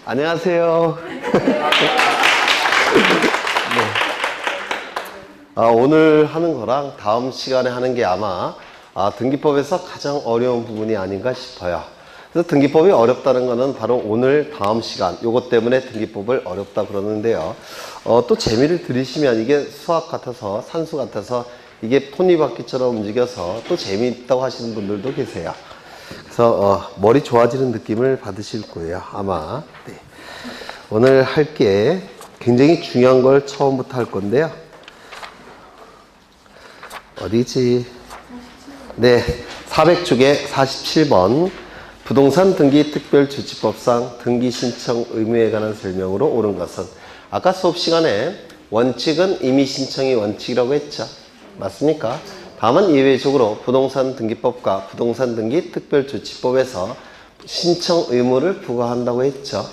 안녕하세요. 네. 오늘 하는 거랑 다음 시간에 하는 게 아마 등기법에서 가장 어려운 부분이 아닌가 싶어요. 그래서 등기법이 어렵다는 거는 바로 오늘 다음 시간 요것 때문에 등기법을 어렵다 그러는데요. 또 재미를 들이시면 이게 수학 같아서 산수 같아서 이게 톱니바퀴처럼 움직여서 또 재미있다고 하시는 분들도 계세요. 그래서 머리 좋아지는 느낌을 받으실 거예요 아마. 네. 오늘 할 게 굉장히 중요한 걸 처음부터 할 건데요. 어디지? 네, 400쪽에 47번 부동산 등기 특별조치법상 등기 신청 의무에 관한 설명으로 옳은 것은, 아까 수업 시간에 원칙은 임의 신청이 원칙이라고 했죠. 맞습니까? 다만 예외적으로 부동산 등기법과 부동산 등기 특별조치법에서 신청 의무를 부과한다고 했죠.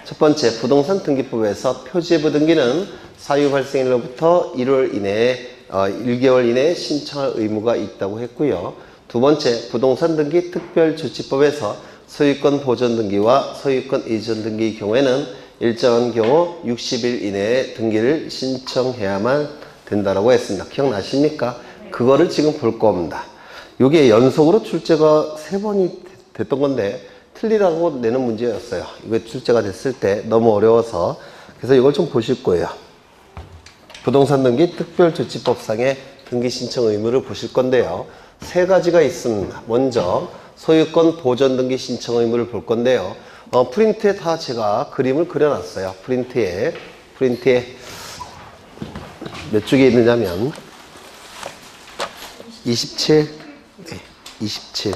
첫 번째, 부동산 등기법에서 표지예부 등기는 사유 발생일로부터 1월 이내에 1개월 이내에 신청할 의무가 있다고 했고요. 두 번째, 부동산 등기 특별조치법에서 소유권 보존 등기와 소유권 이전 등기의 경우에는 일정한 경우 60일 이내에 등기를 신청해야만 된다라고 했습니다. 기억나십니까? 그거를 지금 볼 겁니다. 이게 연속으로 출제가 3번이 됐던 건데 틀리라고 내는 문제였어요. 이거 출제가 됐을 때 너무 어려워서. 그래서 이걸 좀 보실 거예요. 부동산 등기 특별조치법상의 등기 신청 의무를 보실 건데요. 3가지가 있습니다. 먼저 소유권 보존 등기 신청 의무를 볼 건데요. 프린트에 다 제가 그림을 그려놨어요. 프린트에 몇 쪽에 있느냐면 27? 네, 27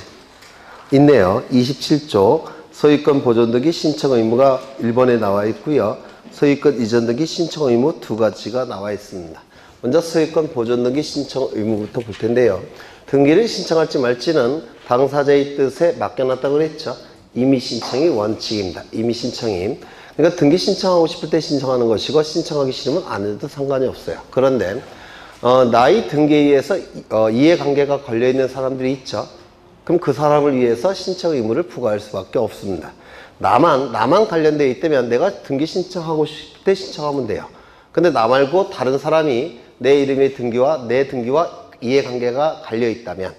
있네요. 27쪽 소유권 보존 등기 신청 의무가 1번에 나와 있고요. 소유권 이전 등기 신청 의무 2가지가 나와 있습니다. 먼저 소유권 보존 등기 신청 의무부터 볼 텐데요. 등기를 신청할지 말지는 당사자의 뜻에 맡겨놨다고 그랬죠. 임의 신청이 원칙입니다. 임의 신청이. 그러니까 등기 신청하고 싶을 때 신청하는 것이고 신청하기 싫으면 안 해도 상관이 없어요. 그런데 나의 등기에 의해서 이해관계가 걸려있는 사람들이 있죠. 그럼 그 사람을 위해서 신청 의무를 부과할 수밖에 없습니다. 나만 관련되어 있다면 내가 등기 신청하고 싶을 때 신청하면 돼요. 근데 나 말고 다른 사람이 내 이름의 등기와 내 등기와 이해관계가 갈려있다면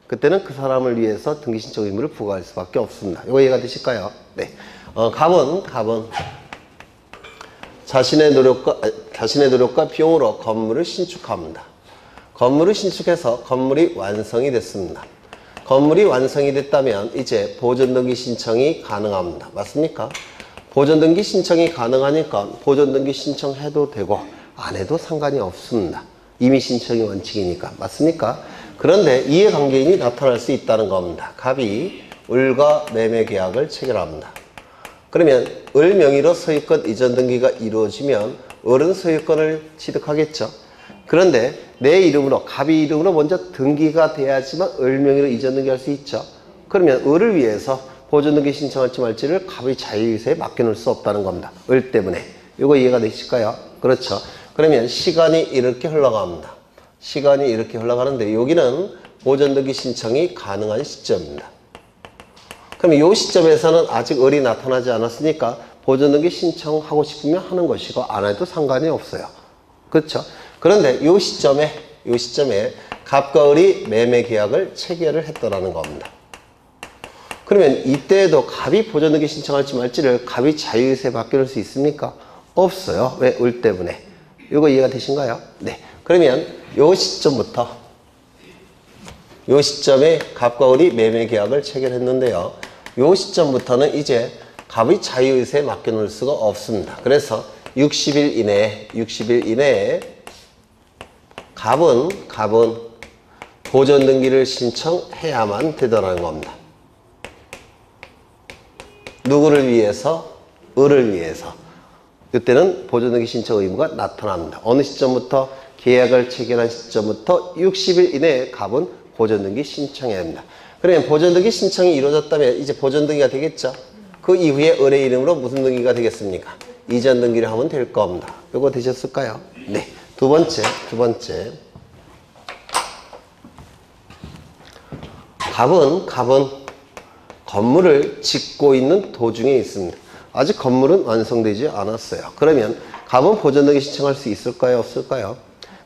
그때는 그 사람을 위해서 등기 신청 의무를 부과할 수밖에 없습니다. 이거 이해가 되실까요? 네. 갑은 자신의 노력과 비용으로 건물을 신축합니다. 건물을 신축해서 건물이 완성이 됐습니다. 건물이 완성이 됐다면 이제 보존등기 신청이 가능합니다. 맞습니까? 보존등기 신청이 가능하니까 보존등기 신청해도 되고 안 해도 상관이 없습니다. 임의 신청이 원칙이니까. 맞습니까? 그런데 이해관계인이 나타날 수 있다는 겁니다. 갑이 을과 매매 계약을 체결합니다. 그러면 을 명의로 소유권 이전 등기가 이루어지면 을은 소유권을 취득하겠죠. 그런데 내 이름으로, 갑이 이름으로 먼저 등기가 돼야지만 을 명의로 이전 등기할 수 있죠. 그러면 을을 위해서 보존 등기 신청할지 말지를 갑의 자유의사에 맡겨놓을 수 없다는 겁니다. 을 때문에. 이거 이해가 되실까요? 그렇죠. 그러면 시간이 이렇게 흘러갑니다. 시간이 이렇게 흘러가는데 여기는 보존 등기 신청이 가능한 시점입니다. 그럼 이 시점에서는 아직 을이 나타나지 않았으니까 보존 등기 신청하고 싶으면 하는 것이고 안 해도 상관이 없어요. 그렇죠? 그런데 이 시점에 갑과 을이 매매 계약을 체결을 했더라는 겁니다. 그러면 이때에도 갑이 보존 등기 신청할지 말지를 갑이 자유의사에 맡겨놓을 수 있습니까? 없어요. 왜? 을 때문에. 이거 이해가 되신가요? 네. 그러면 이 시점에 갑과 을이 매매 계약을 체결했는데요. 이 시점부터는 이제 갑의 자유의사에 맡겨놓을 수가 없습니다. 그래서 60일 이내에 갑은 보존 등기를 신청해야만 되더라는 겁니다. 누구를 위해서? 을을 위해서. 이때는 보존 등기 신청 의무가 나타납니다. 어느 시점부터? 계약을 체결한 시점부터 60일 이내에 갑은 보존 등기 신청해야 합니다. 그러면 보존 등기 신청이 이루어졌다면 이제 보존 등기가 되겠죠. 그 이후에 을의 이름으로 무슨 등기가 되겠습니까? 이전 등기를 하면 될 겁니다. 이거 되셨을까요? 네. 두 번째. 갑은 건물을 짓고 있는 도중에 있습니다. 아직 건물은 완성되지 않았어요. 그러면 갑은 보존등기 신청할 수 있을까요? 없을까요?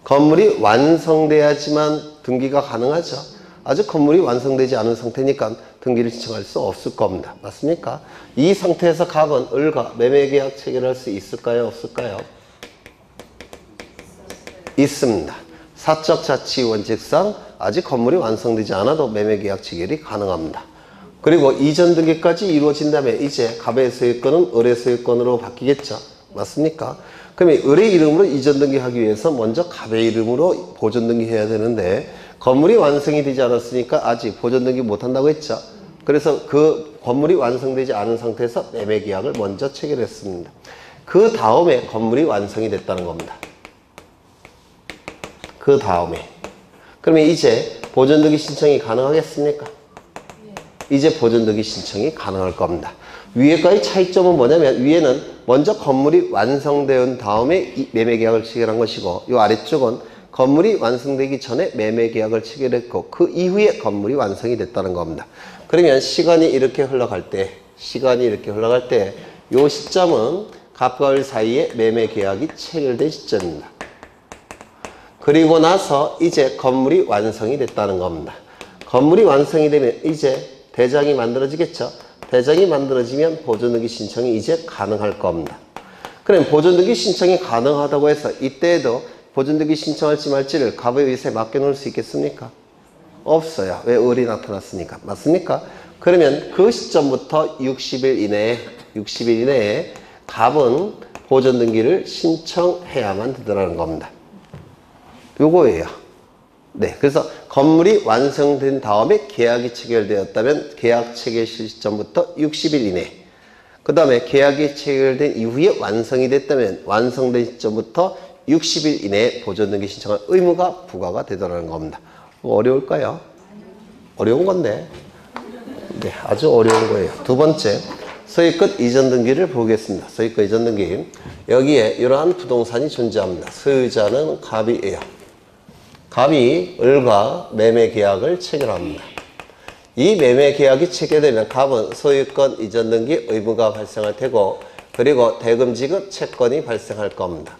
건물이 완성돼야지만 등기가 가능하죠. 아직 건물이 완성되지 않은 상태니까 등기를 신청할 수 없을 겁니다. 맞습니까? 이 상태에서 갑은 을과 매매계약 체결할 수 있을까요? 없을까요? 있습니다. 사적 자치 원칙상 아직 건물이 완성되지 않아도 매매계약 체결이 가능합니다. 그리고 이전 등기까지 이루어진다면 이제 갑의 소유권은 을의 소유권으로 바뀌겠죠. 맞습니까? 그러면 을의 이름으로 이전 등기하기 위해서 먼저 갑의 이름으로 보존 등기해야 되는데 건물이 완성이 되지 않았으니까 아직 보존 등기 못한다고 했죠. 그래서 그 건물이 완성되지 않은 상태에서 매매계약을 먼저 체결했습니다. 그 다음에 건물이 완성이 됐다는 겁니다. 그 다음에. 그러면 이제 보존 등기 신청이 가능하겠습니까? 이제 보존 등기 신청이 가능할 겁니다. 위에까지 차이점은 뭐냐면 위에는 먼저 건물이 완성된 다음에 이 매매계약을 체결한 것이고 이 아래쪽은 건물이 완성되기 전에 매매계약을 체결했고 그 이후에 건물이 완성이 됐다는 겁니다. 그러면 시간이 이렇게 흘러갈 때 이 시점은 갑과 을 사이에 매매계약이 체결된 시점입니다. 그리고 나서 이제 건물이 완성이 됐다는 겁니다. 건물이 완성이 되면 이제 대장이 만들어지겠죠. 대장이 만들어지면 보존등기 신청이 이제 가능할 겁니다. 그럼 보존등기 신청이 가능하다고 해서 이때에도 보존등기 신청할지 말지를 갑의 의사에 맡겨놓을 수 있겠습니까? 없어요. 왜? 을이 나타났으니까. 맞습니까? 그러면 그 시점부터 60일 이내에 갑은 보존등기를 신청해야만 되더라는 겁니다. 요거예요. 네, 그래서 건물이 완성된 다음에 계약이 체결되었다면 계약 체결 시점부터 60일 이내. 그 다음에 계약이 체결된 이후에 완성이 됐다면 완성된 시점부터 60일 이내에 보존등기 신청할 의무가 부과가 되더라는 겁니다. 뭐 어려울까요? 어려운 건데. 네, 아주 어려운 거예요. 두 번째, 소유권 이전 등기를 보겠습니다. 소유권 이전 등기. 여기에 이러한 부동산이 존재합니다. 소유자는 갑이에요. 갑이 을과 매매계약을 체결합니다. 이 매매계약이 체결되면 갑은 소유권 이전 등기 의무가 발생할 테고 그리고 대금 지급 채권이 발생할 겁니다.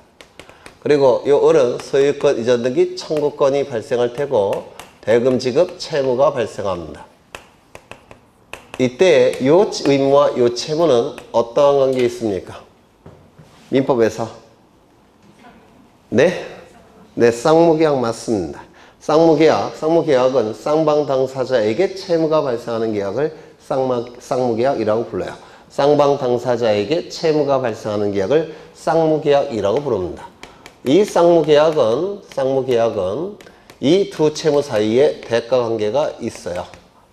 그리고 이 을은 소유권 이전 등기 청구권이 발생할 테고 대금 지급 채무가 발생합니다. 이때 이 의무와 이 채무는 어떠한 관계에 있습니까? 민법에서 네, 쌍무계약 맞습니다. 쌍무계약은 쌍방 당사자에게 채무가 발생하는 계약을 쌍무계약이라고 불러요. 쌍방 당사자에게 채무가 발생하는 계약을 쌍무계약이라고 부릅니다. 이 쌍무계약은 이 두 채무 사이에 대가 관계가 있어요.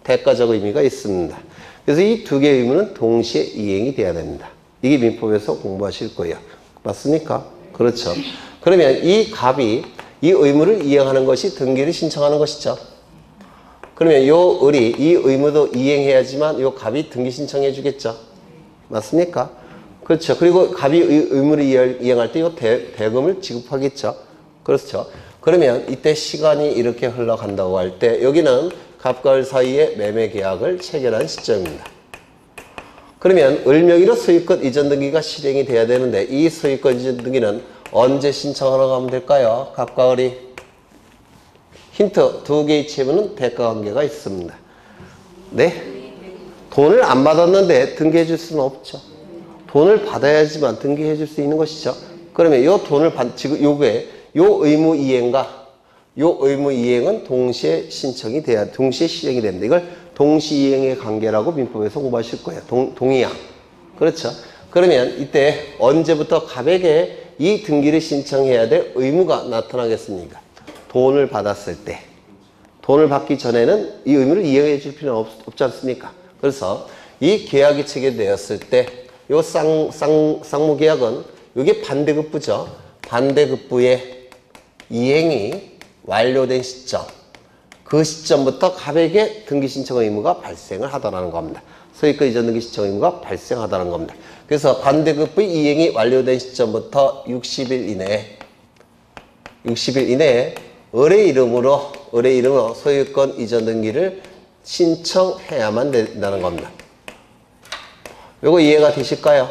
대가적 의미가 있습니다. 그래서 이 두 개의 의무는 동시에 이행이 돼야 됩니다. 이게 민법에서 공부하실 거예요. 맞습니까? 그렇죠. 그러면 이 갑이 이 의무를 이행하는 것이 등기를 신청하는 것이죠. 그러면 요 을이 이 의무도 이행해야지만 요 갑이 등기 신청해 주겠죠. 맞습니까? 그렇죠. 그리고 갑이 의무를 이행할 때 요 대금을 지급하겠죠. 그렇죠. 그러면 이때 시간이 이렇게 흘러간다고 할 때 여기는 갑과 을 사이에 매매계약을 체결한 시점입니다. 그러면 을 명의로 소유권 이전 등기가 실행이 돼야 되는데 이 소유권 이전 등기는 언제 신청하러 가면 될까요? 갑과 을이. 힌트, 두 개의 채무는 대가 관계가 있습니다. 네? 돈을 안 받았는데 등기해 줄 수는 없죠. 돈을 받아야지만 등기해 줄 수 있는 것이죠. 그러면 요 돈을 지금 요게 요 의무 이행과 요 의무 이행은 동시에 신청이 돼야, 동시에 실행이 됩니다. 이걸 동시이행의 관계라고 민법에서 공부하실 거예요. 동의양. 그렇죠. 그러면 이때 언제부터 갑에게 이 등기를 신청해야 될 의무가 나타나겠습니까? 돈을 받았을 때. 돈을 받기 전에는 이 의무를 이행해 줄 필요는 없지 않습니까? 그래서 이 계약이 체결되었을 때 요 쌍무계약은 이게 반대급부죠. 반대급부의 이행이 완료된 시점. 그 시점부터 갑에게 등기 신청 의무가 발생을 하더라는 겁니다. 소유권 이전 등기 신청 의무가 발생하더라는 겁니다. 그래서 반대급부의 이행이 완료된 시점부터 60일 이내에 을의 이름으로 소유권 이전 등기를 신청해야만 된다는 겁니다. 요거 이해가 되실까요?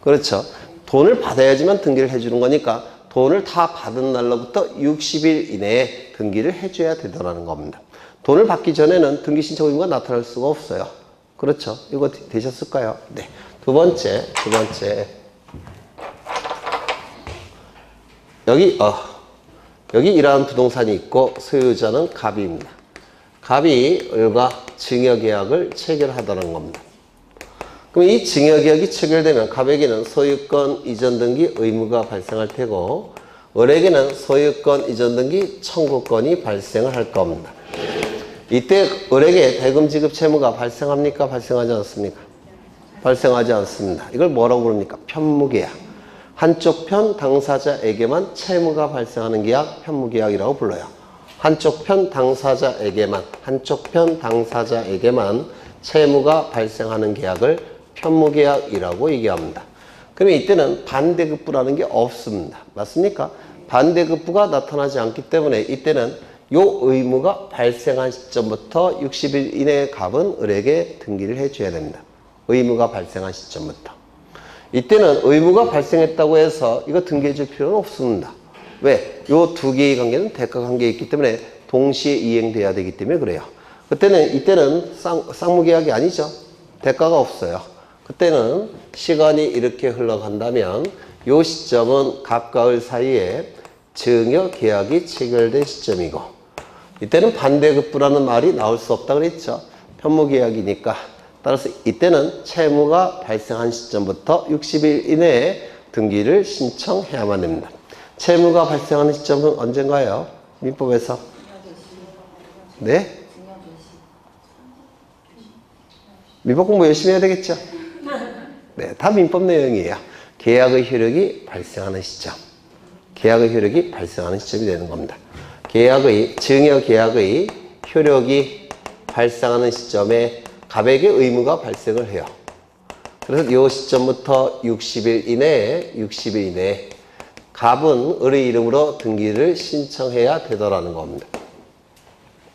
그렇죠. 돈을 받아야지만 등기를 해주는 거니까 돈을 다 받은 날로부터 60일 이내에 등기를 해줘야 되더라는 겁니다. 돈을 받기 전에는 등기 신청 의무가 나타날 수가 없어요. 그렇죠. 이거 되셨을까요? 네. 두 번째. 여기 이러한 부동산이 있고 소유자는 갑이입니다. 갑이 을과 증여계약을 체결하다는 겁니다. 그럼 이 증여계약이 체결되면 갑에게는 소유권 이전 등기 의무가 발생할 테고 을에게는 소유권 이전 등기 청구권이 발생을 할 겁니다. 이때 을에게 대금 지급 채무가 발생합니까? 발생하지 않습니까? 발생하지 않습니다. 이걸 뭐라고 부릅니까? 편무계약. 한쪽 편 당사자에게만 채무가 발생하는 계약, 편무계약이라고 불러요. 한쪽 편 당사자에게만 채무가 발생하는 계약을 편무계약이라고 얘기합니다. 그러면 이때는 반대급부라는 게 없습니다. 맞습니까? 반대급부가 나타나지 않기 때문에 이때는 요 의무가 발생한 시점부터 60일 이내에 갑은 을에게 등기를 해줘야 됩니다. 의무가 발생한 시점부터. 이때는 의무가 발생했다고 해서 이거 등기해 줄 필요는 없습니다. 왜? 요 두 개의 관계는 대가 관계에 있기 때문에 동시에 이행돼야 되기 때문에 그래요. 이때는 쌍무계약이 아니죠. 대가가 없어요. 그때는 시간이 이렇게 흘러간다면 요 시점은 갑과 을 사이에 증여계약이 체결된 시점이고 이때는 반대급부라는 말이 나올 수 없다 그랬죠. 편무계약이니까. 따라서 이때는 채무가 발생한 시점부터 60일 이내에 등기를 신청해야만 됩니다. 채무가 발생하는 시점은 언젠가요? 민법에서? 네? 민법 공부 열심히 해야 되겠죠? 네, 다 민법 내용이에요. 계약의 효력이 발생하는 시점. 계약의 효력이 발생하는 시점이 되는 겁니다. 증여계약의 효력이 발생하는 시점에 갑에게 의무가 발생을 해요. 그래서 이 시점부터 60일 이내에 갑은 을의 이름으로 등기를 신청해야 되더라는 겁니다.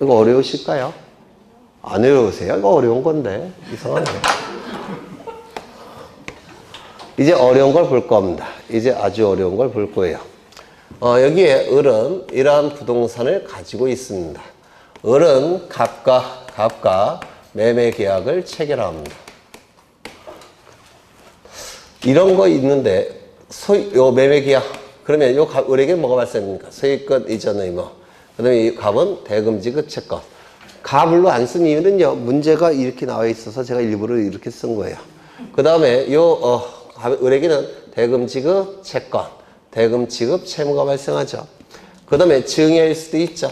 이거 어려우실까요? 안 어려우세요? 이거 어려운 건데. 이상하네. 이제 어려운 걸 볼 겁니다. 이제 아주 어려운 걸 볼 거예요. 여기에 을은 이러한 부동산을 가지고 있습니다. 을은 갑과 매매 계약을 체결합니다. 이런 거 있는데 요 매매 계약 그러면 요 을에게 뭐가 발생합니까? 소유권 이전 의무. 그다음에 이 갑은 대금 지급 채권. 갑을로 안 쓴 이유는요. 문제가 이렇게 나와 있어서 제가 일부러 이렇게 쓴 거예요. 그다음에 을에게는 대금 지급 채권, 대금 지급 채무가 발생하죠. 그다음에 증여일 수도 있죠.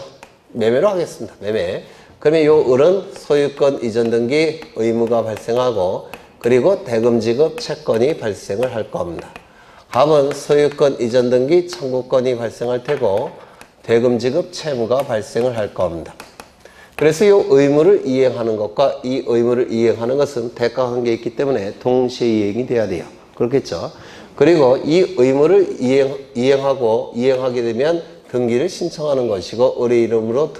매매로 하겠습니다. 매매. 그러면 요 을은 소유권 이전 등기 의무가 발생하고 그리고 대금 지급 채권이 발생을 할 겁니다. 갑은 소유권 이전 등기 청구권이 발생할 테고 대금 지급 채무가 발생을 할 겁니다. 그래서 이 의무를 이행하는 것과 이 의무를 이행하는 것은 대가 관계에 있기 때문에 동시에 이행이 돼야 돼요. 그렇겠죠? 그리고 이 의무를 이행하게 되면 등기를 신청하는 것이고 을의 이름으로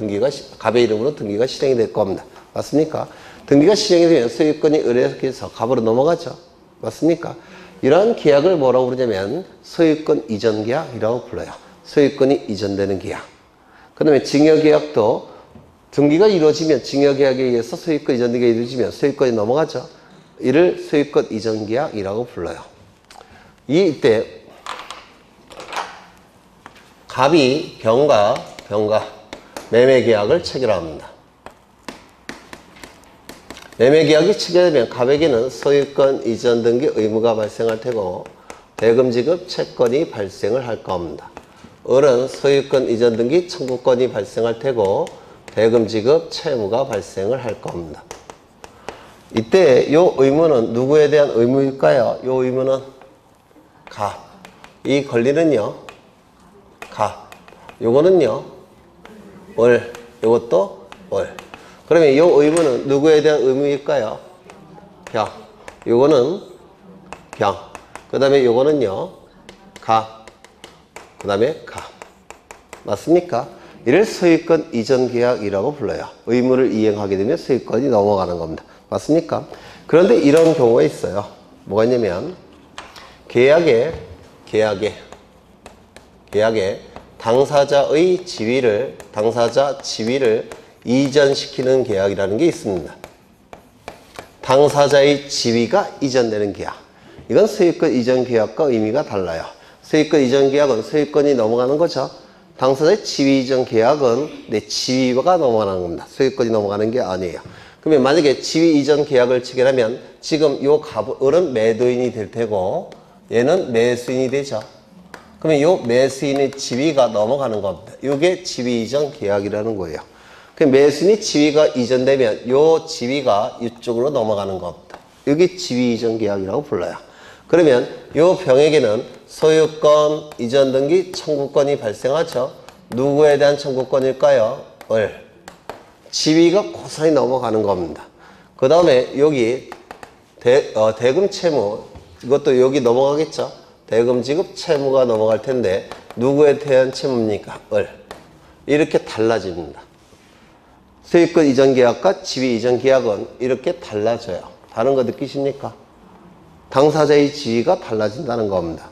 갑의 이름으로 등기가 실행이 될 겁니다. 맞습니까? 등기가 실행이 되면 소유권이 을에서 갑으로 넘어가죠. 맞습니까? 이러한 계약을 뭐라고 부르냐면 소유권 이전 계약이라고 불러요. 소유권이 이전되는 계약. 그 다음에 증여계약도 등기가 이루어지면 증여계약에 의해서 소유권 이전 등기가 이루어지면 소유권이 넘어가죠. 이를 소유권 이전 계약이라고 불러요. 이때 갑이 병과 매매계약을 체결합니다. 매매계약이 체결되면 갑에게는 소유권 이전 등기 의무가 발생할 테고 대금 지급 채권이 발생을 할 겁니다. 을은 소유권 이전 등기 청구권이 발생할 테고 대금 지급 채무가 발생을 할 겁니다. 이때 이 의무는 누구에 대한 의무일까요? 이 의무는 갑. 이 권리는요? 갑. 요거는요? 을. 요것도 을. 그러면 이 의무는 누구에 대한 의무일까요? 병. 요거는 병. 그 다음에 요거는요? 갑. 그 다음에 갑. 맞습니까? 이를 소유권 이전 계약이라고 불러요. 의무를 이행하게 되면 소유권이 넘어가는 겁니다. 맞습니까? 그런데 이런 경우가 있어요. 뭐가 있냐면 계약에 당사자의 지위를 이전시키는 계약이라는 게 있습니다. 당사자의 지위가 이전되는 계약. 이건 소유권 이전 계약과 의미가 달라요. 소유권 이전 계약은 소유권이 넘어가는 거죠. 당사자의 지위 이전 계약은 내 지위가 넘어가는 겁니다. 소유권이 넘어가는 게 아니에요. 그러면 만약에 지위 이전 계약을 체결하면 지금 요 을은 매도인이 될 테고 얘는 매수인이 되죠. 그러면 요 매수인의 지위가 넘어가는 겁니다. 요게 지위 이전 계약이라는 거예요. 그 매수인이 지위가 이전되면 요 지위가 이쪽으로 넘어가는 겁니다. 여기 지위 이전 계약이라고 불러요. 그러면 요 병에게는 소유권 이전 등기 청구권이 발생하죠. 누구에 대한 청구권일까요? 을. 지위가 고스란히 넘어가는 겁니다. 그 다음에 여기 대금 채무, 이것도 여기 넘어가겠죠. 대금 지급 채무가 넘어갈 텐데 누구에 대한 채무입니까? 을. 이렇게 달라집니다. 소유권 이전 계약과 지위 이전 계약은 이렇게 달라져요. 다른 거 느끼십니까? 당사자의 지위가 달라진다는 겁니다.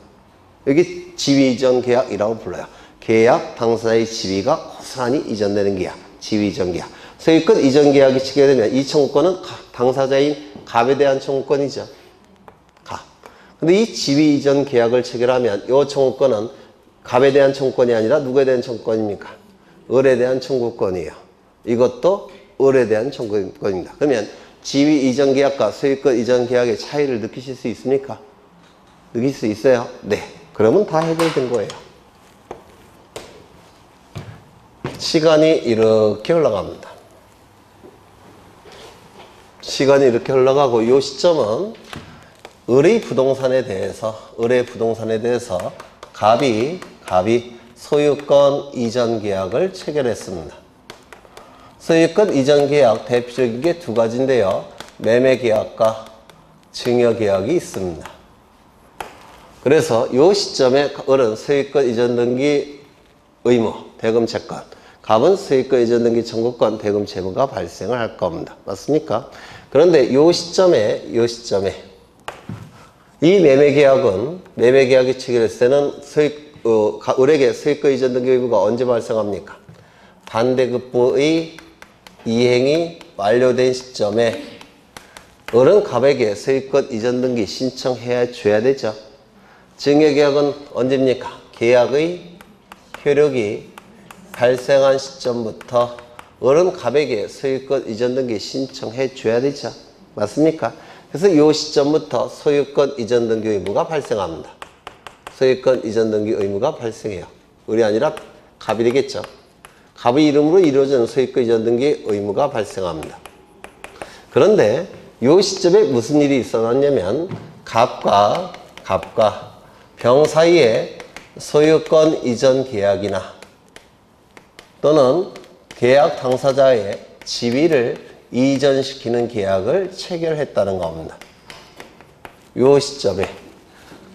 여기 지위 이전 계약이라고 불러요. 계약 당사자의 지위가 고스란히 이전되는 계약, 지위 이전 계약. 소유권 이전 계약이 체결되면 이 청구권은 당사자인 갑에 대한 청구권이죠. 갑. 근데 이 지위 이전 계약을 체결하면 이 청구권은 갑에 대한 청구권이 아니라 누구에 대한 청구권입니까? 을에 대한 청구권이에요. 이것도 을에 대한 청구권입니다. 그러면 지위 이전 계약과 소유권 이전 계약의 차이를 느끼실 수 있습니까? 느낄 수 있어요? 네. 그러면 다 해결된 거예요. 시간이 이렇게 흘러갑니다. 시간이 이렇게 흘러가고 이 시점은 을의 부동산에 대해서 갑이 소유권 이전 계약을 체결했습니다. 소유권 이전 계약 대표적인 게 두 가지인데요. 매매 계약과 증여 계약이 있습니다. 그래서 이 시점에 을은 소유권 이전 등기 의무, 대금 채권, 갑은 소유권 이전 등기 청구권, 대금 채무가 발생을 할 겁니다. 맞습니까? 그런데 이 시점에 이 매매 계약이 체결했을 때는 을에게 소유권 이전 등기 의무가 언제 발생합니까? 반대급부의 이행이 완료된 시점에 을은 갑에게 소유권 이전 등기 신청해 줘야 되죠. 증여계약은 언제입니까? 계약의 효력이 발생한 시점부터 을은 갑에게 소유권 이전 등기 신청해 줘야 되죠. 맞습니까? 그래서 이 시점부터 소유권 이전 등기 의무가 발생합니다. 소유권 이전 등기 의무가 발생해요. 을이 아니라 갑이 되겠죠. 갑의 이름으로 이루어지는 소유권 이전 등기 의무가 발생합니다. 그런데 이 시점에 무슨 일이 있어놨냐면 갑과 병 사이에 소유권 이전 계약이나 또는 계약 당사자의 지위를 이전시키는 계약을 체결했다는 겁니다. 이 시점에.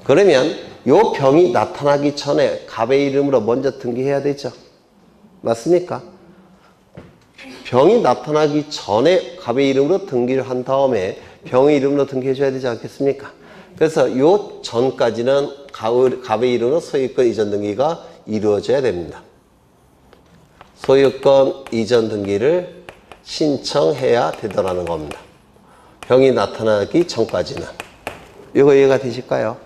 그러면 이 병이 나타나기 전에 갑의 이름으로 먼저 등기해야 되죠. 맞습니까? 병이 나타나기 전에 갑의 이름으로 등기를 한 다음에 병의 이름으로 등기해 줘야 되지 않겠습니까? 그래서 이 전까지는 갑의 이름으로 소유권 이전 등기가 이루어져야 됩니다. 소유권 이전 등기를 신청해야 되더라는 겁니다. 병이 나타나기 전까지는. 이거 이해가 되실까요?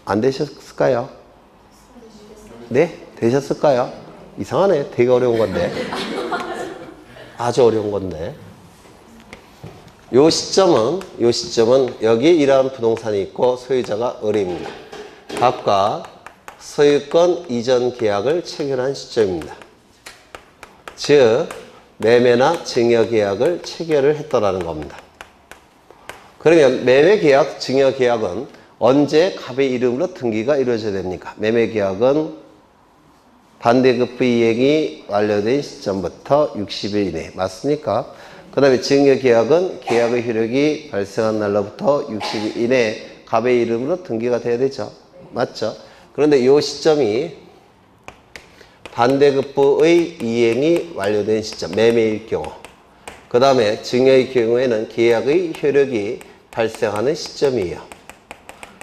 안 되셨을까요? 네? 되셨을까요? 이상하네. 되게 어려운 건데. 아주 어려운 건데. 요 시점은 여기 이러한 부동산이 있고 소유자가 을입니다. 갑과 소유권 이전 계약을 체결한 시점입니다. 즉 매매나 증여 계약을 체결을 했더라는 겁니다. 그러면 매매 계약, 증여 계약은 언제 갑의 이름으로 등기가 이루어져야 됩니까? 매매 계약은 반대급부 이행이 완료된 시점부터 60일 이내. 맞습니까? 그 다음에 증여계약은 계약의 효력이 발생한 날로부터 60일 이내 갑의 이름으로 등기가 돼야 되죠. 맞죠? 그런데 이 시점이 반대급부의 이행이 완료된 시점, 매매일 경우. 그 다음에 증여의 경우에는 계약의 효력이 발생하는 시점이에요.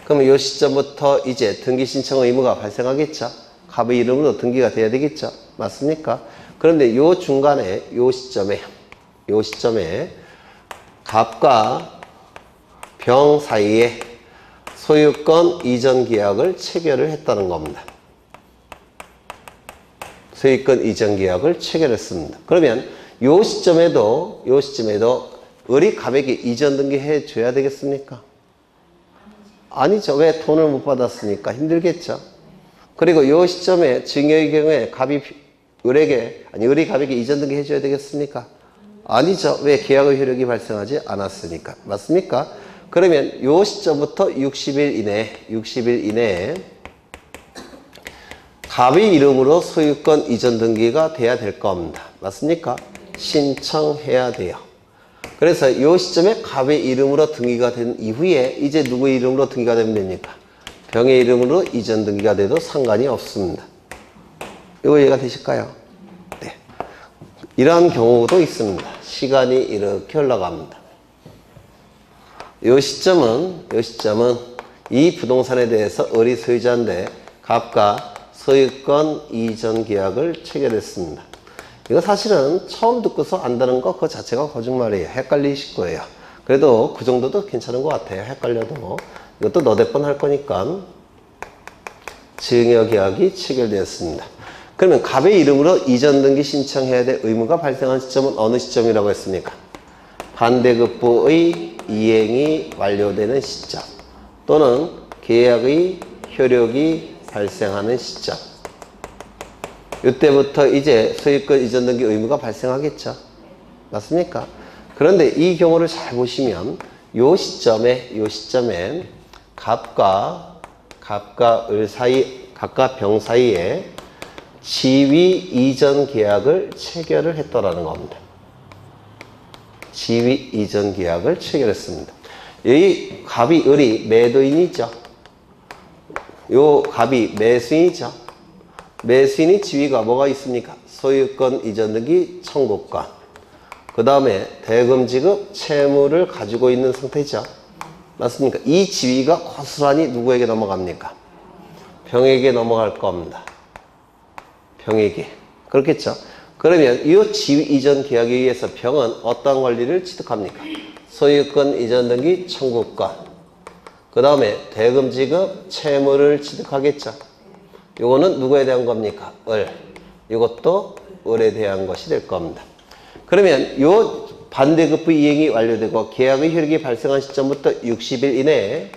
그러면 이 시점부터 이제 등기 신청 의무가 발생하겠죠. 갑의 이름으로 등기가 돼야 되겠죠. 맞습니까? 그런데 요 중간에 요 시점에 갑과 병 사이에 소유권 이전 계약을 체결을 했다는 겁니다. 소유권 이전 계약을 체결했습니다. 그러면 요 시점에도 을이 갑에게 이전 등기해 줘야 되겠습니까? 아니죠. 왜? 돈을 못 받았으니까 힘들겠죠. 그리고 요 시점에 증여의 경우에 을이 갑에게 이전 등기해 줘야 되겠습니까? 아니죠. 왜? 계약의 효력이 발생하지 않았으니까. 맞습니까? 그러면 요 시점부터 60일 이내에 갑의 이름으로 소유권 이전 등기가 돼야 될 겁니다. 맞습니까? 신청해야 돼요. 그래서 이 시점에 갑의 이름으로 등기가 된 이후에 이제 누구의 이름으로 등기가 되면 됩니까? 병의 이름으로 이전 등기가 돼도 상관이 없습니다. 이거 이해가 되실까요? 네. 이러한 경우도 있습니다. 시간이 이렇게 흘러갑니다. 이 시점은 이 부동산에 대해서 을이 소유자인데 갑과 소유권 이전 계약을 체결했습니다. 이거 사실은 처음 듣고서 안다는 거 그 자체가 거짓말이에요. 헷갈리실 거예요. 그래도 그 정도도 괜찮은 것 같아요. 헷갈려도. 이것도 너댓 번 할 거니까. 증여 계약이 체결되었습니다. 그러면 갑의 이름으로 이전 등기 신청해야 될 의무가 발생한 시점은 어느 시점이라고 했습니까? 반대급부의 이행이 완료되는 시점 또는 계약의 효력이 발생하는 시점. 이때부터 이제 소유권 이전 등기 의무가 발생하겠죠. 맞습니까? 그런데 이 경우를 잘 보시면 요 시점에 갑과 병 사이에 지위 이전 계약을 체결을 했더라는 겁니다. 지위 이전 계약을 체결했습니다. 이 갑이 을이 매도인이죠. 요 갑이 매수인이죠. 매수인이 지위가 뭐가 있습니까? 소유권 이전 등기 청구권. 그 다음에 대금 지급 채무를 가지고 있는 상태죠. 맞습니까? 이 지위가 고스란히 누구에게 넘어갑니까? 병에게 넘어갈 겁니다. 병에게. 그렇겠죠? 그러면 이 지위 이전 계약에 의해서 병은 어떤 권리를 취득합니까? 소유권 이전 등기 청구권. 그 다음에 대금 지급 채무를 취득하겠죠. 요거는 누구에 대한 겁니까? 을. 이것도 을에 대한 것이 될 겁니다. 그러면 요 반대급부 이행이 완료되고 계약의 효력이 발생한 시점부터 60일 이내에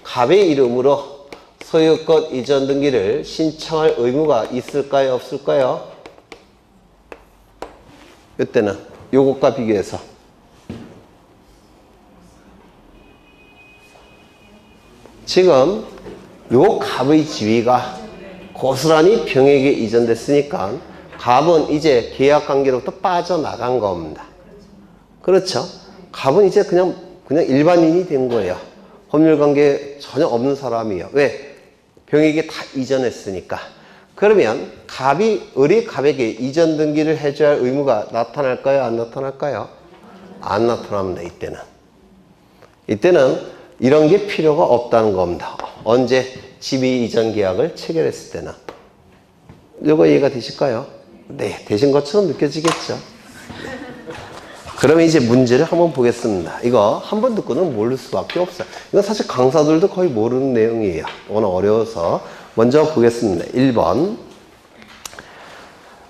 갑의 이름으로 소유권 이전 등기를 신청할 의무가 있을까요? 없을까요? 이때는 요것과 비교해서 지금 요 갑의 지위가 고스란히 병에게 이전됐으니까 갑은 이제 계약관계로부터 빠져나간 겁니다. 그렇죠? 갑은 이제 그냥 일반인이 된 거예요. 법률관계 전혀 없는 사람이에요. 왜? 병에게 다 이전했으니까. 그러면 을이 갑에게 이전 등기를 해줘야 할 의무가 나타날까요? 안 나타날까요? 안 나타납니다. 이때는 이런 게 필요가 없다는 겁니다. 언제? 지위 이전 계약을 체결했을 때는. 이거 이해가 되실까요? 네, 되신 것처럼 느껴지겠죠? 그러면 이제 문제를 한번 보겠습니다. 이거 한 번 듣고는 모를 수밖에 없어요. 이건 사실 강사들도 거의 모르는 내용이에요. 오늘 어려워서. 먼저 보겠습니다. 1번.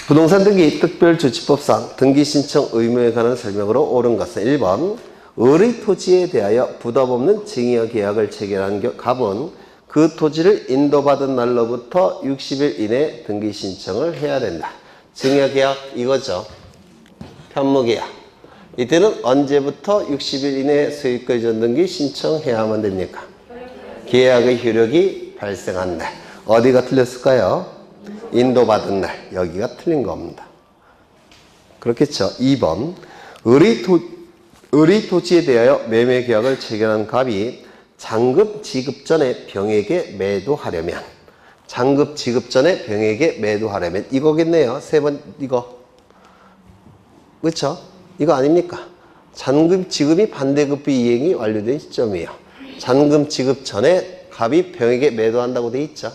부동산 등기 특별조치법상 등기 신청 의무에 관한 설명으로 옳은 것은 1번. 을의 토지에 대하여 부담 없는 증여 계약을 체결한 갑은 그 토지를 인도받은 날로부터 60일 이내 등기 신청을 해야 된다. 증여 계약 이거죠. 편무 계약. 이때는 언제부터 60일 이내 소유권 이전 등기 신청해야만 됩니까? 계약의 효력이 발생한 날. 어디가 틀렸을까요? 인도받은 날. 여기가 틀린 겁니다. 그렇겠죠. 2번. 을의 토지에 대하여 매매 계약을 체결한 갑이 잔급 지급 전에 병에게 매도하려면 이거겠네요. 3번 이거. 그렇죠? 이거 아닙니까? 잔급 지급이 반대급부 이행이 완료된 시점이에요. 잔금 지급 전에 갑이 병에게 매도한다고 돼 있죠.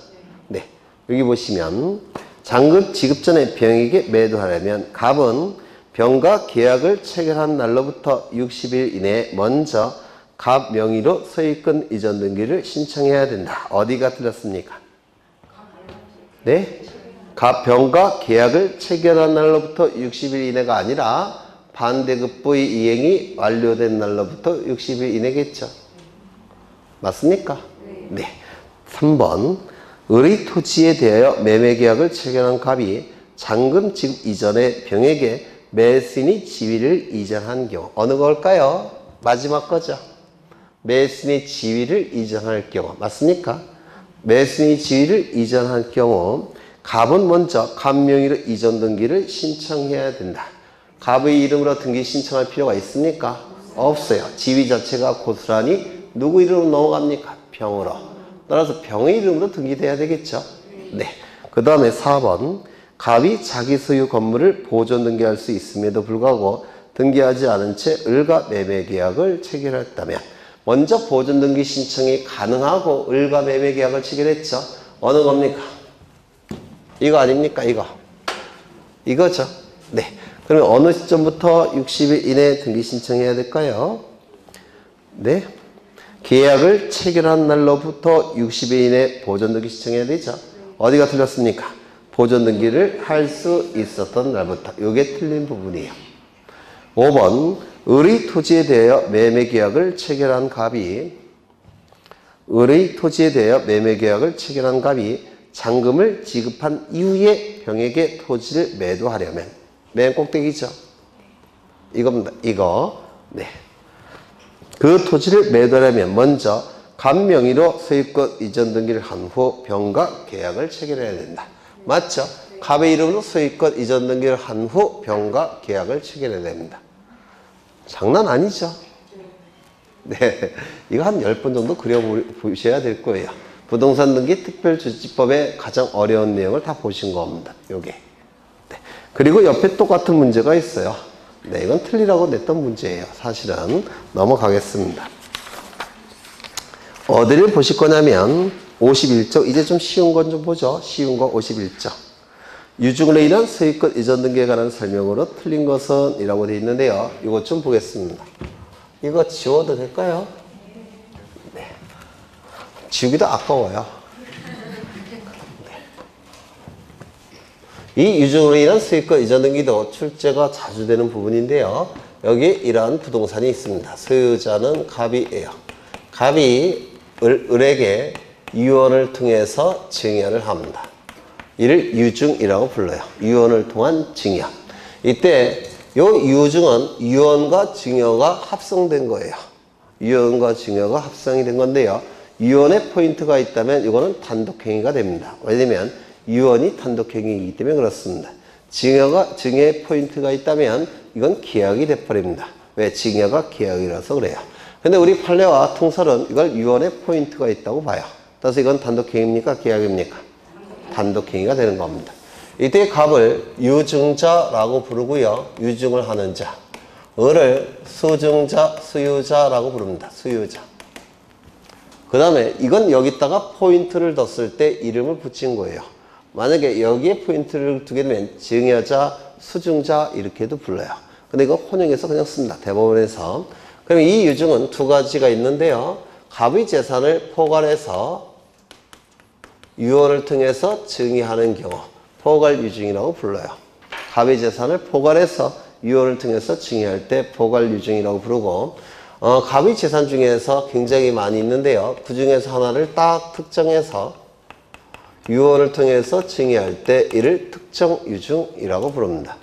네, 여기 보시면 잔금 지급 전에 병에게 매도하려면 갑은 병과 계약을 체결한 날로부터 60일 이내에 먼저 갑 명의로 소유권 이전 등기를 신청해야 된다. 어디가 틀렸습니까? 네? 갑 병과 계약을 체결한 날로부터 60일 이내가 아니라 반대급부의 이행이 완료된 날로부터 60일 이내겠죠. 맞습니까? 네. 3번 을의 토지에 대하여 매매계약을 체결한 갑이 잔금 지급 이전에 병에게 매수인의 지위를 이전한 경우 어느 걸까요? 마지막 거죠. 매수인의 지위를 이전할 경우 맞습니까? 매수인의 지위를 이전할 경우 갑은 먼저 갑 명의로 이전 등기를 신청해야 된다. 갑의 이름으로 등기 신청할 필요가 있습니까? 없어요. 지위 자체가 고스란히 누구 이름으로 넘어갑니까? 병으로. 따라서 병의 이름으로 등기돼야 되겠죠. 네. 그 다음에 4번 갑이 자기 소유 건물을 보존 등기할 수 있음에도 불구하고 등기하지 않은 채 을과 매매 계약을 체결했다면 먼저 보존 등기 신청이 가능하고 을과 매매 계약을 체결했죠. 어느 겁니까? 이거 아닙니까? 이거죠. 네. 그러면 어느 시점부터 60일 이내에 등기 신청해야 될까요? 네. 계약을 체결한 날로부터 60일 이내에 보존 등기 신청해야 되죠. 어디가 틀렸습니까? 보존 등기를 할 수 있었던 날부터. 이게 틀린 부분이에요. 5번 을의 토지에 대하여 매매 계약을 체결한 갑이 잔금을 지급한 이후에 병에게 토지를 매도하려면 맨 꼭대기죠. 이겁니다. 이거. 네. 그 토지를 매도하려면 먼저 갑 명의로 소유권 이전 등기를 한 후 병과 계약을 체결해야 된다. 맞죠? 갑의 이름으로 소유권 이전 등기를 한 후 병과 계약을 체결해야 됩니다. 장난 아니죠? 네. 이거 한 10번 정도 그려보셔야 될 거예요. 부동산 등기 특별조치법의 가장 어려운 내용을 다 보신 겁니다. 요게. 네. 그리고 옆에 똑같은 문제가 있어요. 네, 이건 틀리라고 냈던 문제예요. 사실은 넘어가겠습니다. 어디를 보실 거냐면 51쪽. 이제 좀 쉬운 건 좀 보죠. 쉬운 거 51쪽. 유증으로 인한 소유권 이전 등기에 관한 설명으로 틀린 것은 이라고 되어 있는데요. 이것 좀 보겠습니다. 이거 지워도 될까요? 네. 지우기도 아까워요. 이 유증으로 인한 소유권 이전 등기도 출제가 자주 되는 부분인데요. 여기 이러한 부동산이 있습니다. 소유자는 갑이에요. 갑이 을에게 유언을 통해서 증여를 합니다. 이를 유증이라고 불러요. 유언을 통한 증여. 이때 이 유증은 유언과 증여가 합성된 거예요. 유언과 증여가 합성이 된 건데요. 유언에 포인트가 있다면 이거는 단독행위가 됩니다. 왜냐면 유언이 단독행위이기 때문에 그렇습니다. 증여에 포인트가 있다면 이건 계약이 돼버립니다. 왜? 증여가 계약이라서 그래요. 근데 우리 판례와 통설은 이걸 유언에 포인트가 있다고 봐요. 따라서 이건 단독행위입니까? 계약입니까? 단독행위가 되는 겁니다. 이때 갑을 유증자라고 부르고요. 유증을 하는 자. 을을 수증자, 수유자라고 부릅니다. 수유자. 그 다음에 이건 여기다가 포인트를 뒀을 때 이름을 붙인 거예요. 만약에 여기에 포인트를 두게 되면 증여자, 수증자 이렇게도 불러요. 근데 이거 혼용해서 그냥 씁니다. 대법원에서. 그럼 이 유증은 두 가지가 있는데요. 갑의 재산을 포괄해서 유언을 통해서 증여하는 경우 포괄유증이라고 불러요. 갑의 재산을 포괄해서 유언을 통해서 증여할 때 포괄유증이라고 부르고 갑의 재산 중에서 굉장히 많이 있는데요. 그 중에서 하나를 딱 특정해서 유언을 통해서 증여할 때 이를 특정유증이라고 부릅니다.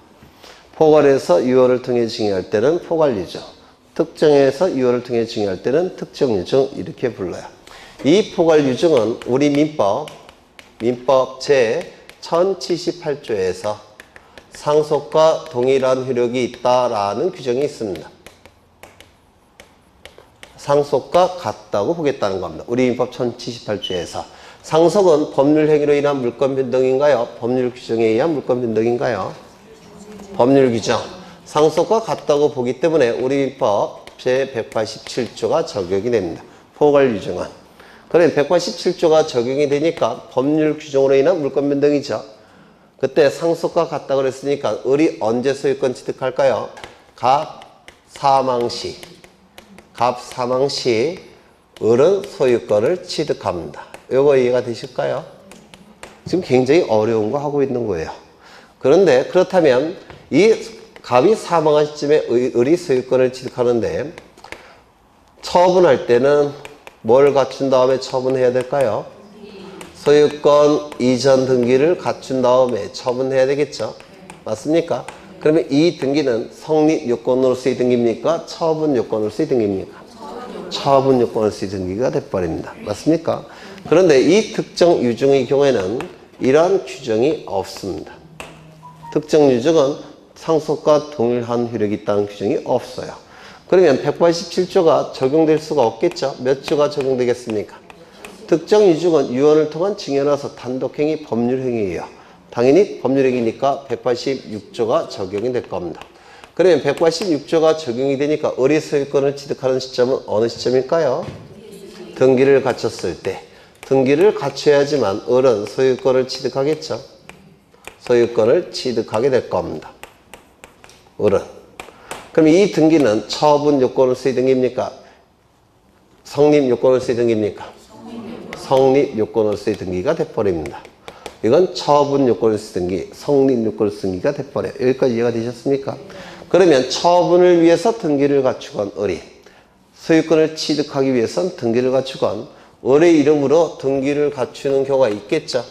포괄해서 유언을 통해 증여할 때는 포괄유증, 특정해서 유언을 통해 증여할 때는 특정유증 이렇게 불러요. 이 포괄유증은 우리 민법 제 1078조에서 상속과 동일한 효력이 있다라는 규정이 있습니다. 상속과 같다고 보겠다는 겁니다. 우리 민법 1078조에서. 상속은 법률 행위로 인한 물권 변동인가요? 법률 규정에 의한 물권 변동인가요? 법률 규정. 상속과 같다고 보기 때문에 우리 민법 제 187조가 적용이 됩니다. 포괄 유증은. 그러면 187조가 적용이 되니까 법률 규정으로 인한 물권 변동이죠. 그때 상속과 같다 그랬으니까 을이 언제 소유권 취득할까요? 갑 사망 시 을은 소유권을 취득합니다. 요거 이해가 되실까요? 지금 굉장히 어려운 거 하고 있는 거예요. 그런데 그렇다면 이 갑이 사망한 시점에 을이 소유권을 취득하는데 처분할 때는 뭘 갖춘 다음에 처분해야 될까요? 소유권 이전 등기를 갖춘 다음에 처분해야 되겠죠? 맞습니까? 그러면 이 등기는 성립 요건으로서의 등기입니까? 처분 요건으로서의 등기입니까? 처분 요건으로서의 등기가 돼버립니다. 맞습니까? 그런데 이 특정 유증의 경우에는 이러한 규정이 없습니다. 특정 유증은 상속과 동일한 효력이 있다는 규정이 없어요. 그러면 187조가 적용될 수가 없겠죠? 몇 조가 적용되겠습니까? 특정 유증은 유언을 통한 증여라서 단독행위 법률행위예요. 당연히 법률행위니까 186조가 적용이 될 겁니다. 그러면 186조가 적용이 되니까 을이 소유권을 취득하는 시점은 어느 시점일까요? 등기를 갖췄을 때. 등기를 갖춰야지만 을은 소유권을 취득하겠죠? 소유권을 취득하게 될 겁니다. 을은. 그럼 이 등기는 처분 요건으로서의 등기입니까? 성립 요건으로서의 등기입니까? 성립 요건으로서의 등기가 돼버립니다. 이건 처분 요건으로서의 등기, 성립 요건으로서의 등기가 돼버려요. 여기까지 이해가 되셨습니까? 그러면 처분을 위해서 등기를 갖추건 을이, 소유권을 취득하기 위해선 등기를 갖추건 을의 이름으로 등기를 갖추는 경우가 있겠죠.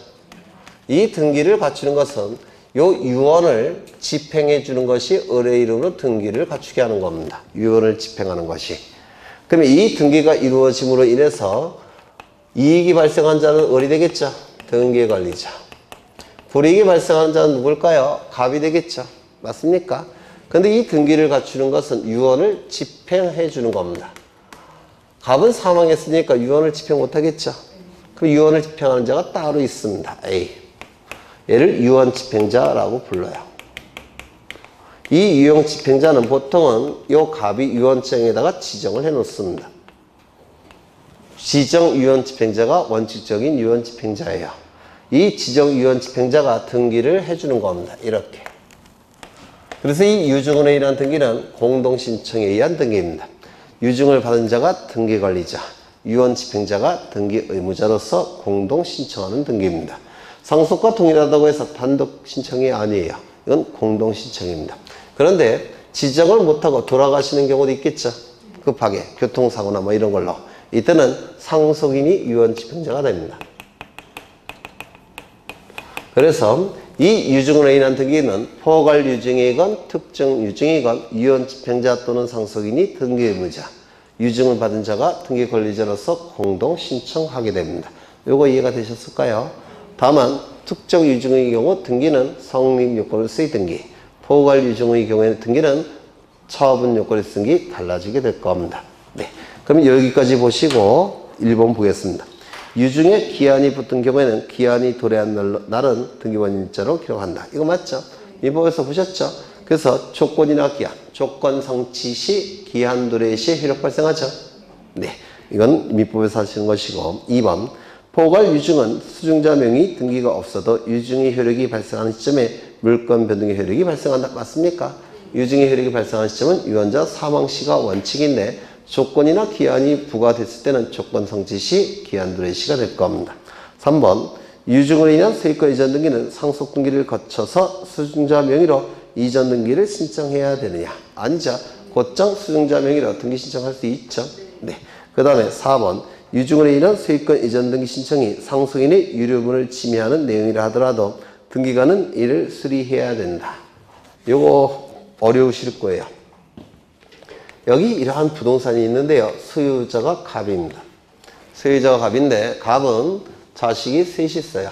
이 등기를 갖추는 것은 요 유언을 집행해 주는 것이 을의 이름으로 등기를 갖추게 하는 겁니다. 유언을 집행하는 것이. 그러면 이 등기가 이루어짐으로 인해서 이익이 발생한 자는 을이 되겠죠. 등기의 관리자. 불이익이 발생하는 자는 누굴까요? 갑이 되겠죠. 맞습니까? 근데 이 등기를 갖추는 것은 유언을 집행해 주는 겁니다. 갑은 사망했으니까 유언을 집행 못하겠죠. 그럼 유언을 집행하는 자가 따로 있습니다. A. 얘를 유언 집행자라고 불러요. 이 유언 집행자는 보통은 요 갑이 유언장에다가 지정을 해 놓습니다. 지정 유언 집행자가 원칙적인 유언 집행자예요. 이 지정 유언 집행자가 등기를 해주는 겁니다. 이렇게. 그래서 이 유증으로 인한 등기는 공동신청에 의한 등기입니다. 유증을 받은 자가 등기관리자, 유언 집행자가 등기 의무자로서 공동신청하는 등기입니다. 상속과 동일하다고 해서 단독 신청이 아니에요. 이건 공동신청입니다. 그런데 지정을 못하고 돌아가시는 경우도 있겠죠. 급하게 교통사고나 뭐 이런 걸로. 이때는 상속인이 유언 집행자가 됩니다. 그래서 이 유증으로 인한 등기는 포괄 유증이건 특정 유증이건 유언 집행자 또는 상속인이 등기 의무자, 유증을 받은 자가 등기 권리자로서 공동 신청하게 됩니다. 요거 이해가 되셨을까요? 다만 특정 유증의 경우 등기는 성립 요건으로서의 등기, 포괄 유증의 경우에는 등기는 처분 요건으로서의 등기 달라지게 될 겁니다. 네. 그럼 여기까지 보시고 1번 보겠습니다. 유증에 기한이 붙은 경우에는 기한이 도래한 날은 등기원인자로 기록한다. 이거 맞죠? 민법에서 보셨죠? 그래서 조건이나 기한, 조건 성취 시, 기한 도래 시 효력 발생하죠? 네. 이건 민법에서 하시는 것이고 2번 포괄 유증은 수증자 명의 등기가 없어도 유증의 효력이 발생하는 시점에 물권 변동의 효력이 발생한다. 맞습니까? 유증의 효력이 발생하는 시점은 유언자 사망 시가 원칙인데 조건이나 기한이 부과됐을 때는 조건 성취 시, 기한 도래 시가 될 겁니다. 3번 유증으로 인한 소유권 이전 등기는 상속 등기를 거쳐서 수증자 명의로 이전 등기를 신청해야 되느냐? 아니죠. 곧장 수증자 명의로 등기 신청할 수 있죠. 네. 그 다음에 4번 유증으로 인한 소유권 이전 등기 신청이 상속인의 유료분을 침해하는 내용이라 하더라도 등기관은 이를 수리해야 된다. 요거 어려우실 거예요. 여기 이러한 부동산이 있는데요. 소유자가 갑입니다. 소유자가 갑인데 갑은 자식이 셋이 있어요.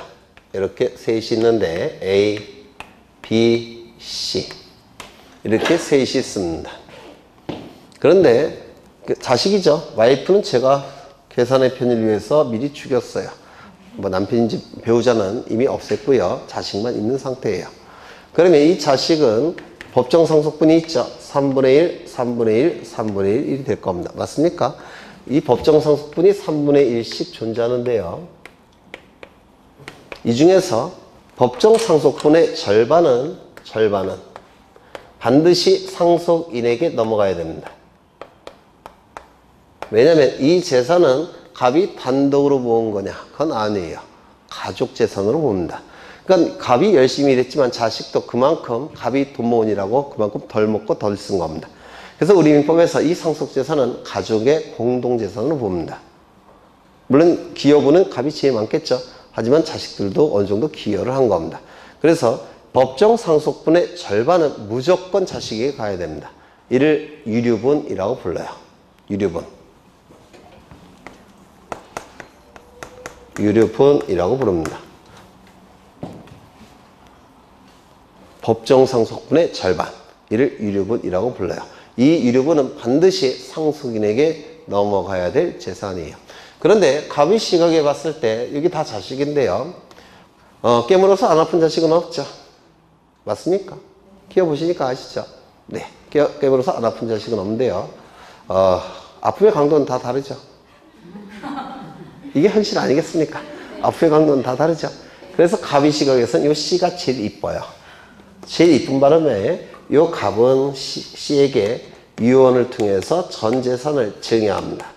이렇게 셋이 있는데 A, B, C 이렇게 셋이 있습니다. 그런데 자식이죠. 와이프는 제가 계산의 편의를 위해서 미리 죽였어요. 뭐 남편인지 배우자는 이미 없앴고요. 자식만 있는 상태예요. 그러면 이 자식은 법정 상속분이 있죠. 3분의 1, 3분의 1, 3분의 1이 될 겁니다. 맞습니까? 이 법정 상속분이 3분의 1씩 존재하는데요. 이 중에서 법정 상속분의 절반은 반드시 상속인에게 넘어가야 됩니다. 왜냐하면 이 재산은 갑이 단독으로 모은 거냐? 그건 아니에요. 가족 재산으로 봅니다. 그러니까 갑이 열심히 일했지만 자식도 그만큼 갑이 돈 모으니라고 그만큼 덜 먹고 덜 쓴 겁니다. 그래서 우리 민법에서 이 상속재산은 가족의 공동재산으로 봅니다. 물론 기여분은 갑이 제일 많겠죠. 하지만 자식들도 어느 정도 기여를 한 겁니다. 그래서 법정 상속분의 절반은 무조건 자식에게 가야 됩니다. 이를 유류분이라고 불러요. 유류분이라고 부릅니다. 법정 상속분의 절반, 이를 유류분이라고 불러요. 이 유류분은 반드시 상속인에게 넘어가야 될 재산이에요. 그런데 갑의 시각에 봤을 때 여기 다 자식인데요. 깨물어서 안 아픈 자식은 없죠. 맞습니까? 키워보시니까 아시죠? 네. 깨물어서 안 아픈 자식은 없는데요. 아픔의 강도는 다 다르죠. 이게 현실 아니겠습니까? 아픔의 강도는 다 다르죠. 그래서 갑의 시각에서는 이 씨가 제일 이뻐요. 제일 이쁜 바람에 이 갑은 씨에게 유언을 통해서 전 재산을 증여합니다.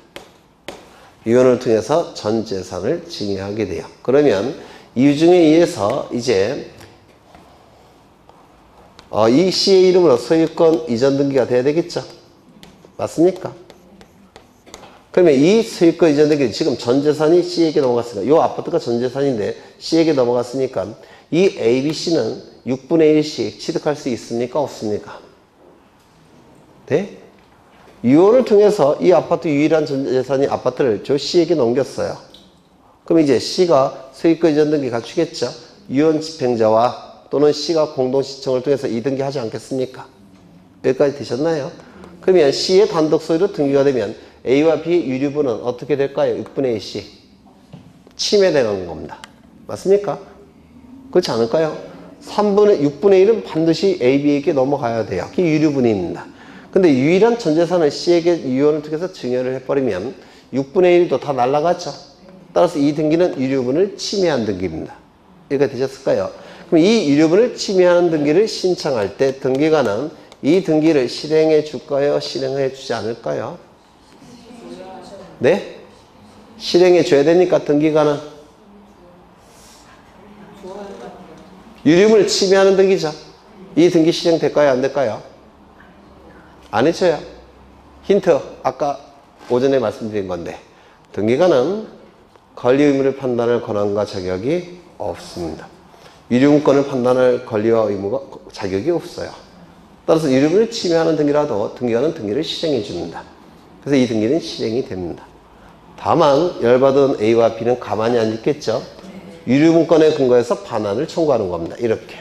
유언을 통해서 전 재산을 증여하게 돼요. 그러면 이유중에 의해서 이제 이 씨의 이름으로 소유권 이전 등기가 돼야 되겠죠. 맞습니까? 그러면 이 소유권 이전 등기 지금 전 재산이 씨에게 넘어갔으니까 이 아파트가 전 재산인데 씨에게 넘어갔으니까 이 A, B, C는 6분의 1씩 취득할 수 있습니까? 없습니까? 네? 유언을 통해서 이 아파트 유일한 전 재산인 아파트를 저 C에게 넘겼어요. 그럼 이제 C가 소유권 이전 등기 갖추겠죠? 유언 집행자와 또는 C가 공동시청을 통해서 이등기 하지 않겠습니까? 여기까지 되셨나요? 그러면 C의 단독 소유로 등기가 되면 A와 B의 유류분은 어떻게 될까요? 6분의 1씩 침해되는 겁니다. 맞습니까? 그렇지 않을까요? 6분의 1은 반드시 A, B에게 넘어가야 돼요. 그게 유류분입니다. 근데 유일한 전 재산을 C에게 유언을 통해서 증여를 해버리면 6분의 1도 다 날아가죠. 따라서 이 등기는 유류분을 침해한 등기입니다. 여기가 되셨을까요? 그럼 이 유류분을 침해하는 등기를 신청할 때 등기관은 이 등기를 실행해 줄까요? 실행해 주지 않을까요? 네? 실행해 줘야 되니까 등기관은 유류분을 침해하는 등기죠. 이 등기 실행될까요? 안 될까요? 안 해줘요. 힌트, 아까 오전에 말씀드린 건데 등기관은 권리 의무를 판단할 권한과 자격이 없습니다. 유류분권을 판단할 권리와 의무가 자격이 없어요. 따라서 유류분을 침해하는 등기라도 등기관은 등기를 실행해 줍니다. 그래서 이 등기는 실행이 됩니다. 다만 열받은 A와 B는 가만히 안 있겠죠. 유류분권에 근거해서 반환을 청구하는 겁니다. 이렇게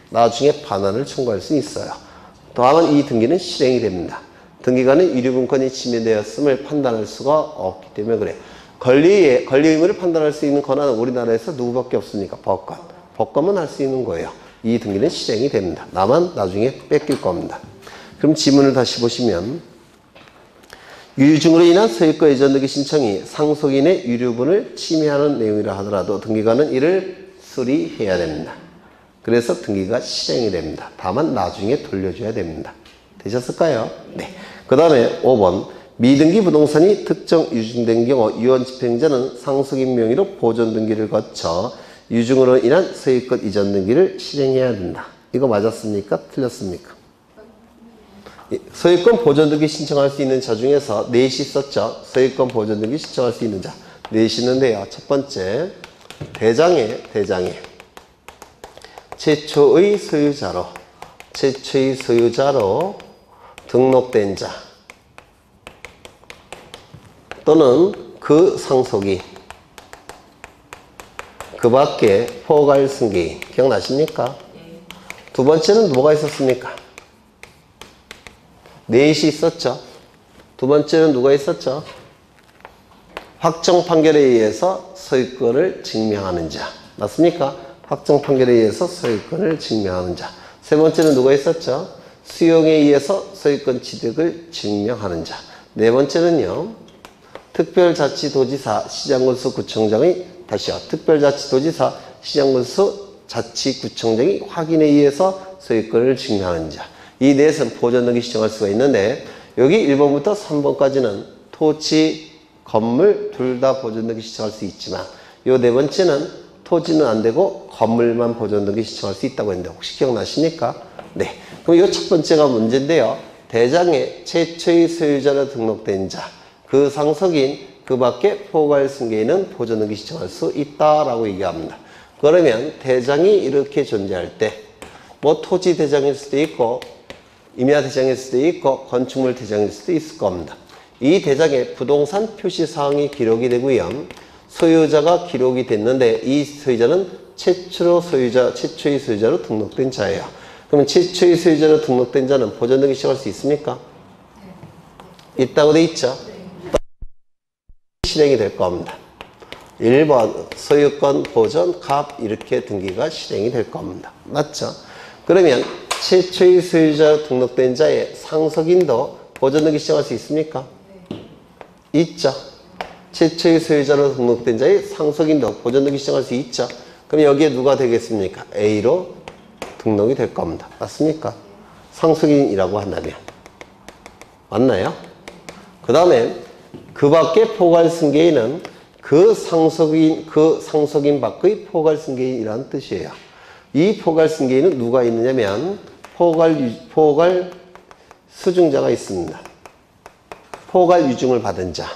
나중에 반환을 청구할 수 있어요. 다만 이 등기는 실행이 됩니다. 등기관은 유류분권이 침해되었음을 판단할 수가 없기 때문에 그래요. 권리 의무를 판단할 수 있는 권한은 우리나라에서 누구밖에 없습니까? 법관. 법관만 할 수 있는 거예요. 이 등기는 실행이 됩니다. 나만 나중에 뺏길 겁니다. 그럼 지문을 다시 보시면 유류증으로 인한 소유권 이전 등기 신청이 상속인의 유류분을 침해하는 내용이라 하더라도 등기관은 이를 수리해야 됩니다. 그래서 등기가 실행이 됩니다. 다만 나중에 돌려줘야 됩니다. 되셨을까요? 네. 그 다음에 5번 미등기 부동산이 특정 유증된 경우 유언 집행자는 상속인 명의로 보존 등기를 거쳐 유증으로 인한 소유권 이전 등기를 실행해야 된다. 이거 맞았습니까? 틀렸습니까? 소유권 보존 등기 신청할 수 있는 자 중에서 넷이 있었죠. 소유권 보존 등기 신청할 수 있는 자 넷이 있는데요. 첫 번째 대장에 최초의 소유자로 등록된 자 또는 그 상속이 그 밖에 포괄 승계인 기억나십니까? 두 번째는 뭐가 있었습니까? 넷이 있었죠. 두 번째는 누가 있었죠? 확정 판결에 의해서 소유권을 증명하는 자 맞습니까? 확정 판결에 의해서 소유권을 증명하는 자. 세 번째는 누가 있었죠? 수용에 의해서 소유권 취득을 증명하는 자. 네 번째는요. 특별자치도지사, 시장군수, 구청장의 다시요. 특별자치도지사, 시장군수, 자치구청장이 확인에 의해서 소유권을 증명하는 자. 이 넷은 보존등기 신청할 수가 있는데 여기 1번부터 3번까지는 토지, 건물 둘 다 보존등기 신청할 수 있지만 요 네 번째는 토지는 안 되고 건물만 보존등기 신청할 수 있다고 했는데 혹시 기억나십니까? 네. 그럼 요 첫 번째가 문제인데요. 대장에 최초의 소유자로 등록된 자, 그 상속인, 그 밖에 포괄 승계인은 보존등기 신청할 수 있다라고 얘기합니다. 그러면 대장이 이렇게 존재할 때 뭐 토지 대장일 수도 있고 임야 대장일 수도 있고 건축물 대장일 수도 있을 겁니다. 이 대장에 부동산 표시사항이 기록이 되고요. 소유자가 기록이 됐는데 이 소유자는 최초의 소유자로 등록된 자예요. 그러면 최초의 소유자로 등록된 자는 보존등기 시작할 수 있습니까? 있다고 돼 있죠? 실행이 될 겁니다. 1번 소유권 보존 갑 이렇게 등기가 실행이 될 겁니다. 맞죠? 그러면 최초의 소유자로 등록된 자의 상속인도 보존등기 시작할 수 있습니까? 있죠. 최초의 소유자로 등록된 자의 상속인도 보존등기 시작할 수 있죠. 그럼 여기에 누가 되겠습니까? A로 등록이 될 겁니다. 맞습니까? 상속인이라고 한다면. 맞나요? 그 다음에 그 밖에 포괄승계인은 그 상속인 밖의 포괄승계인이라는 뜻이에요. 이 포괄승계인은 누가 있느냐면 포괄 수증자가 있습니다. 포괄 유증을 받은 자.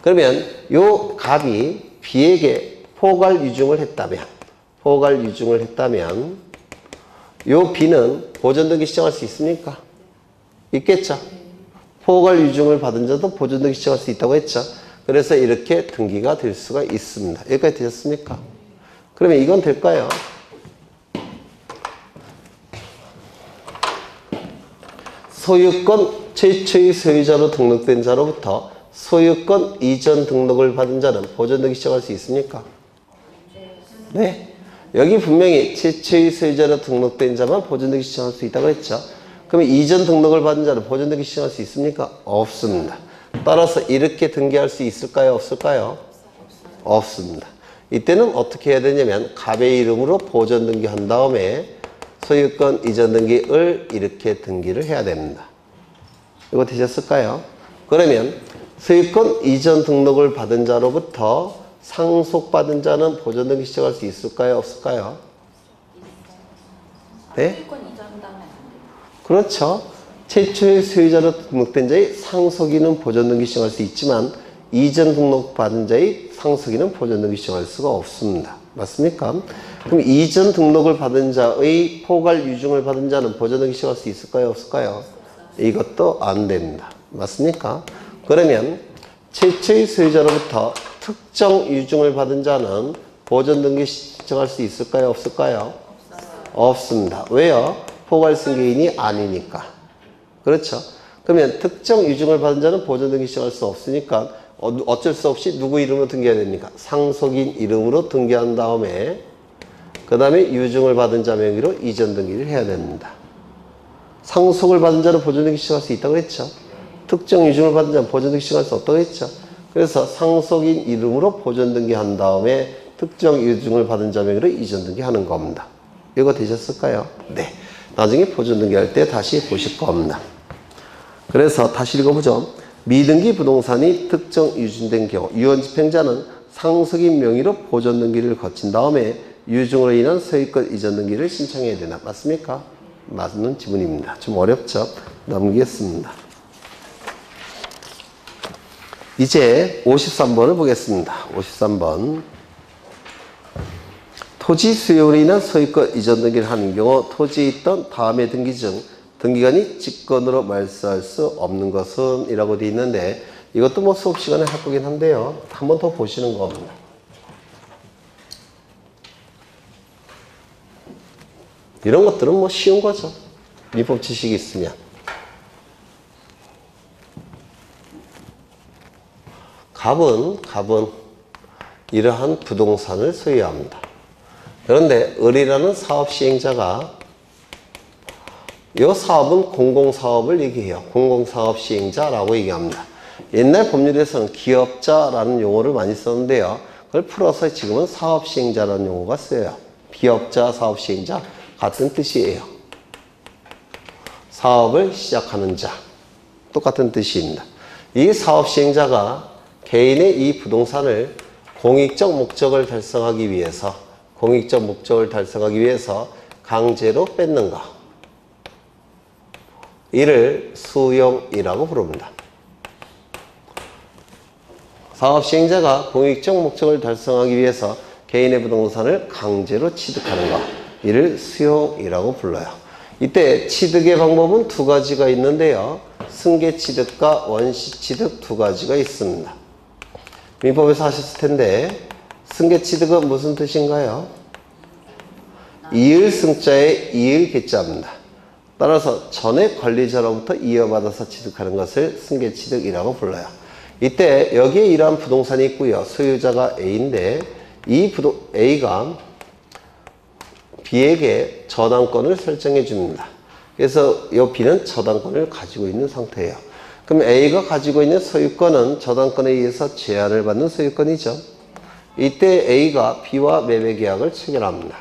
그러면 요 갑이 B에게 포괄 유증을 했다면 요 B는 보존등기 시청할 수 있습니까? 있겠죠? 포괄 유증을 받은 자도 보존등기 시청할 수 있다고 했죠? 그래서 이렇게 등기가 될 수가 있습니다. 여기까지 되셨습니까? 그러면 이건 될까요? 소유권 최초의 소유자로 등록된 자로부터 소유권 이전 등록을 받은 자는 보존등기 시청할 수 있습니까? 네. 여기 분명히 최초의 소유자로 등록된 자만 보존등기 시청할 수 있다고 했죠. 그러면 이전 등록을 받은 자는 보존등기 시청할 수 있습니까? 없습니다. 따라서 이렇게 등기할 수 있을까요? 없을까요? 없습니다. 이때는 어떻게 해야 되냐면 갑의 이름으로 보존등기 한 다음에 소유권 이전 등기를 이렇게 등기를 해야 됩니다. 이거 되셨을까요? 그러면 소유권 이전 등록을 받은 자로부터 상속받은 자는 보존등기 시작할 수 있을까요? 없을까요? 네? 그렇죠. 최초의 소유자로 등록된 자의 상속인은 보존등기 시작할 수 있지만 이전 등록받은 자의 상속인은 보존등기 시작할 수가 없습니다. 맞습니까? 그럼 이전 등록을 받은 자의 포괄 유증을 받은 자는 보존등기 시작할 수 있을까요? 없을까요? 이것도 안 됩니다. 맞습니까? 그러면 최초의 소유자로부터 특정 유증을 받은 자는 보존등기 신청할 수 있을까요? 없을까요? 없습니다. 왜요? 포괄승계인이 아니니까. 그렇죠? 그러면 특정 유증을 받은 자는 보존등기 신청할 수 없으니까 어쩔 수 없이 누구 이름으로 등기해야 됩니까? 상속인 이름으로 등기한 다음에 그 다음에 유증을 받은 자 명의로 이전 등기를 해야 됩니다. 상속을 받은 자는 보존등기 신청할 수 있다고 했죠? 특정 유증을 받은 자는 보존등기 신청할 수 없다고 했죠? 그래서 상속인 이름으로 보존등기 한 다음에 특정 유증을 받은 자 명의로 이전 등기 하는 겁니다. 이거 되셨을까요? 네. 나중에 보존등기 할 때 다시 보실 겁니다. 그래서 다시 읽어보죠. 미등기 부동산이 특정 유증된 경우 유언집행자는 상속인 명의로 보존등기를 거친 다음에 유증으로 인한 소유권 이전 등기를 신청해야 되나? 맞습니까? 맞는 지문입니다. 좀 어렵죠? 넘기겠습니다. 이제 53번을 보겠습니다. 53번. 토지 수요로 인한 소유권 이전 등기를 하는 경우 토지에 있던 다음의 등기 중 등기관이 직권으로 말소할 수 없는 것은 이라고 되어 있는데 이것도 뭐 수업 시간에 할 거긴 한데요. 한 번 더 보시는 겁니다. 이런 것들은 뭐 쉬운 거죠. 민법 지식이 있으면. 갑은 이러한 부동산을 소유합니다. 그런데 을이라는 사업 시행자가 이 사업은 공공사업을 얘기해요. 공공사업 시행자라고 얘기합니다. 옛날 법률에서는 기업자라는 용어를 많이 썼는데요. 그걸 풀어서 지금은 사업시행자라는 용어가 쓰여요. 기업자, 사업시행자 같은 뜻이에요. 사업을 시작하는 자 똑같은 뜻입니다. 이 사업시행자가 개인의 이 부동산을 공익적 목적을 달성하기 위해서 강제로 뺏는가, 이를 수용이라고 부릅니다. 사업시행자가 공익적 목적을 달성하기 위해서 개인의 부동산을 강제로 취득하는 것, 이를 수용이라고 불러요. 이때 취득의 방법은 두 가지가 있는데요. 승계취득과 원시취득 두 가지가 있습니다. 민법에서 하셨을 텐데 승계취득은 무슨 뜻인가요? 이을승자의 이을계자입니다. 따라서 전에 관리자로부터 이어받아서 취득하는 것을 승계취득이라고 불러요. 이때 여기에 이러한 부동산이 있고요. 소유자가 A인데 이 A가 B에게 저당권을 설정해 줍니다. 그래서 이 B는 저당권을 가지고 있는 상태예요. 그럼 A가 가지고 있는 소유권은 저당권에 의해서 제한을 받는 소유권이죠. 이때 A가 B와 매매 계약을 체결합니다.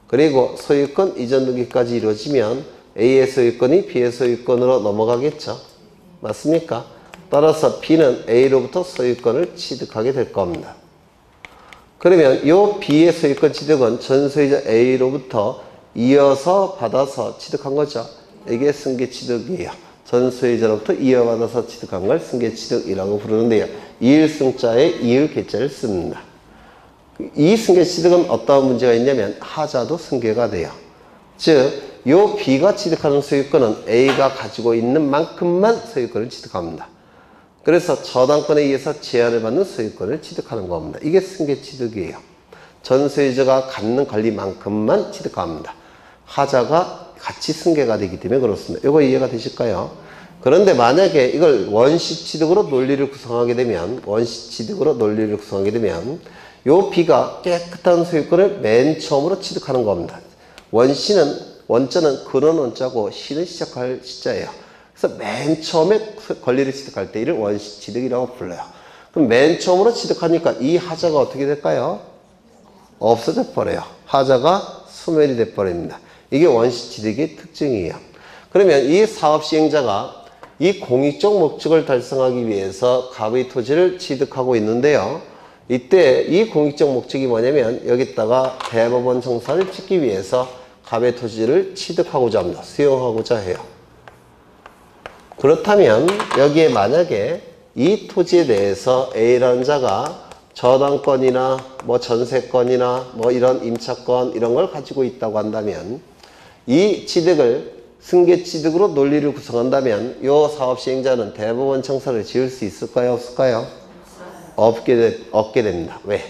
그리고 소유권 이전 등기까지 이루어지면 A의 소유권이 B의 소유권으로 넘어가겠죠. 맞습니까? 따라서 B는 A로부터 소유권을 취득하게 될 겁니다. 그러면 이 B의 소유권 취득은 전 소유자 A로부터 이어서 받아서 취득한 거죠. 이게 승계취득이에요. 전 소유자로부터 이어받아서 취득한 걸 승계취득이라고 부르는데요. 이을승자에 이을계자를 씁니다. 이 승계취득은 어떤 문제가 있냐면 하자도 승계가 돼요. 즉, 요 B가 취득하는 소유권은 A가 가지고 있는 만큼만 소유권을 취득합니다. 그래서 저당권에 의해서 제한을 받는 소유권을 취득하는 겁니다. 이게 승계취득이에요. 전 소유자가 갖는 권리만큼만 취득합니다. 하자가 같이 승계가 되기 때문에 그렇습니다. 이거 이해가 되실까요? 그런데 만약에 이걸 원시취득으로 논리를 구성하게 되면 요 B가 깨끗한 소유권을 맨 처음으로 취득하는 겁니다. 원자는 근원 원자고 시는 시작할 시자예요. 그래서 맨 처음에 권리를 취득할 때 이를 원시취득이라고 불러요. 그럼 맨 처음으로 취득하니까 이 하자가 어떻게 될까요? 없어져 버려요. 하자가 소멸이 돼 버립니다. 이게 원시취득의 특징이에요. 그러면 이 사업시행자가 이 공익적 목적을 달성하기 위해서 갑의 토지를 취득하고 있는데요. 이때 이 공익적 목적이 뭐냐면 여기다가 대법원 청사를 짓기 위해서 갑의 토지를 취득하고자 합니다. 수용하고자 해요. 그렇다면 여기에 만약에 이 토지에 대해서 A라는 자가 저당권이나 뭐 전세권이나 뭐 이런 임차권 이런 걸 가지고 있다고 한다면 이 취득을 승계취득으로 논리를 구성한다면 이 사업시행자는 대법원 청사를 지을 수 있을까요? 없을까요? 없게 됩니다. 왜?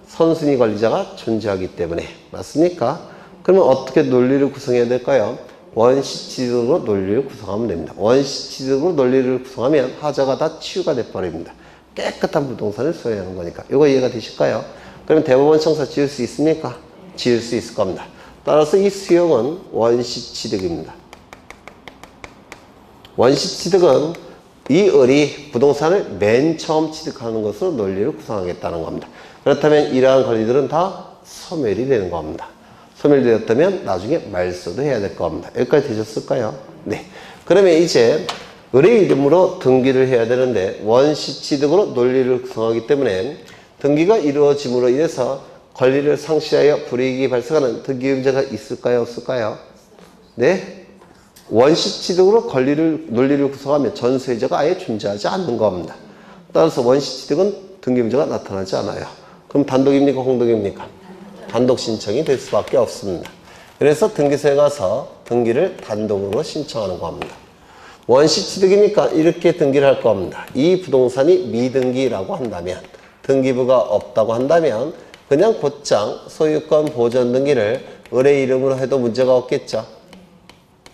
선순위 관리자가 존재하기 때문에. 맞습니까? 그러면 어떻게 논리를 구성해야 될까요? 원시취득으로 논리를 구성하면 됩니다. 원시취득으로 논리를 구성하면 하자가 다 치유가 돼버립니다. 깨끗한 부동산을 소유하는 거니까. 이거 이해가 되실까요? 그러면 대법원 청사 지을 수 있습니까? 지을 수 있을 겁니다. 따라서 이 수용은 원시취득입니다. 원시취득은 이 을이 부동산을 맨 처음 취득하는 것으로 논리를 구성하겠다는 겁니다. 그렇다면 이러한 권리들은 다 소멸이 되는 겁니다. 소멸되었다면 나중에 말소도 해야 될 겁니다. 여기까지 되셨을까요? 네. 그러면 이제 을의 이름으로 등기를 해야 되는데 원시취득으로 논리를 구성하기 때문에 등기가 이루어짐으로 인해서 권리를 상실하여 불이익이 발생하는 등기의무자가 있을까요? 없을까요? 네? 원시취득으로 논리를 구성하면 전 소유자가 아예 존재하지 않는 겁니다. 따라서 원시취득은 등기의무자가 나타나지 않아요. 그럼 단독입니까? 공동입니까? 단독 신청이 될 수밖에 없습니다. 그래서 등기소에 가서 등기를 단독으로 신청하는 겁니다. 원시취득이니까 이렇게 등기를 할 겁니다. 이 부동산이 미등기라고 한다면, 등기부가 없다고 한다면 그냥 곧장 소유권 보전 등기를 을의 이름으로 해도 문제가 없겠죠.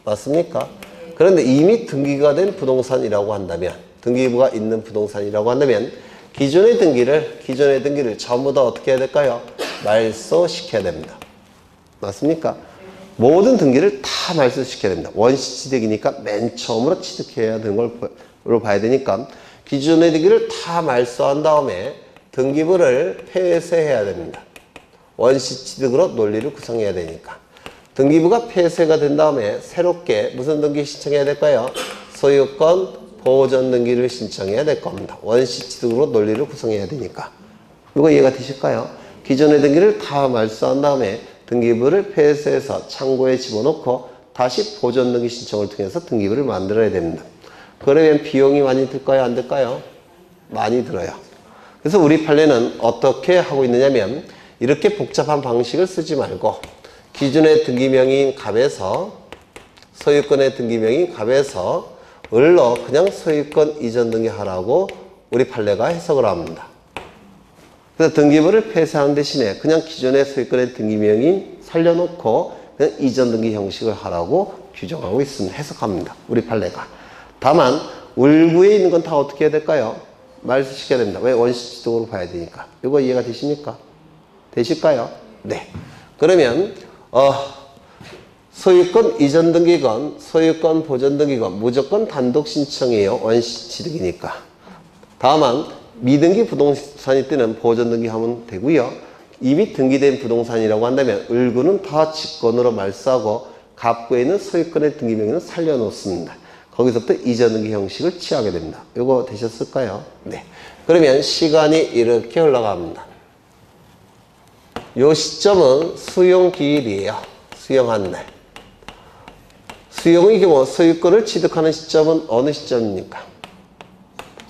맞습니까? 그런데 이미 등기가 된 부동산이라고 한다면, 등기부가 있는 부동산이라고 한다면 기존의 등기를 전부 다 어떻게 해야 될까요? 말소시켜야 됩니다. 맞습니까? 모든 등기를 다 말소시켜야 됩니다. 원시취득이니까 맨 처음으로 취득해야 되는 걸 봐야 되니까 기존의 등기를 다 말소한 다음에 등기부를 폐쇄해야 됩니다. 원시 취득으로 논리를 구성해야 되니까. 등기부가 폐쇄가 된 다음에 새롭게 무슨 등기 신청해야 될까요? 소유권 보존 등기를 신청해야 될 겁니다. 원시 취득으로 논리를 구성해야 되니까. 이거 이해가 되실까요? 기존의 등기를 다 말소한 다음에 등기부를 폐쇄해서 창고에 집어넣고 다시 보존 등기 신청을 통해서 등기부를 만들어야 됩니다. 그러면 비용이 많이 들까요? 안 들까요? 많이 들어요. 그래서 우리 판례는 어떻게 하고 있느냐면 이렇게 복잡한 방식을 쓰지 말고 기존의 등기명인 갑에서 소유권의 등기명인 갑에서 을로 그냥 소유권 이전 등기하라고 우리 판례가 해석을 합니다. 그래서 등기부를 폐쇄하는 대신에 그냥 기존의 소유권의 등기명인 살려놓고 그냥 이전 등기 형식을 하라고 규정하고 있습니다. 해석합니다. 우리 판례가. 다만 을구에 있는 건 다 어떻게 해야 될까요? 말소시켜야 됩니다. 왜? 원시취득으로 봐야 되니까. 이거 이해가 되십니까? 되실까요? 네. 그러면 소유권 이전 등기건 소유권 보존 등기건 무조건 단독 신청이에요. 원시취득이니까. 다만 미등기 부동산일 때는 보존 등기하면 되고요. 이미 등기된 부동산이라고 한다면 을구는 다 직권으로 말소하고 갑구에는 소유권의 등기명의는 살려놓습니다. 거기서부터 이전 등기 형식을 취하게 됩니다. 이거 되셨을까요? 네. 그러면 시간이 이렇게 흘러갑니다. 요 시점은 수용기일이에요. 수용한 날. 수용의 경우 소유권을 취득하는 시점은 어느 시점입니까?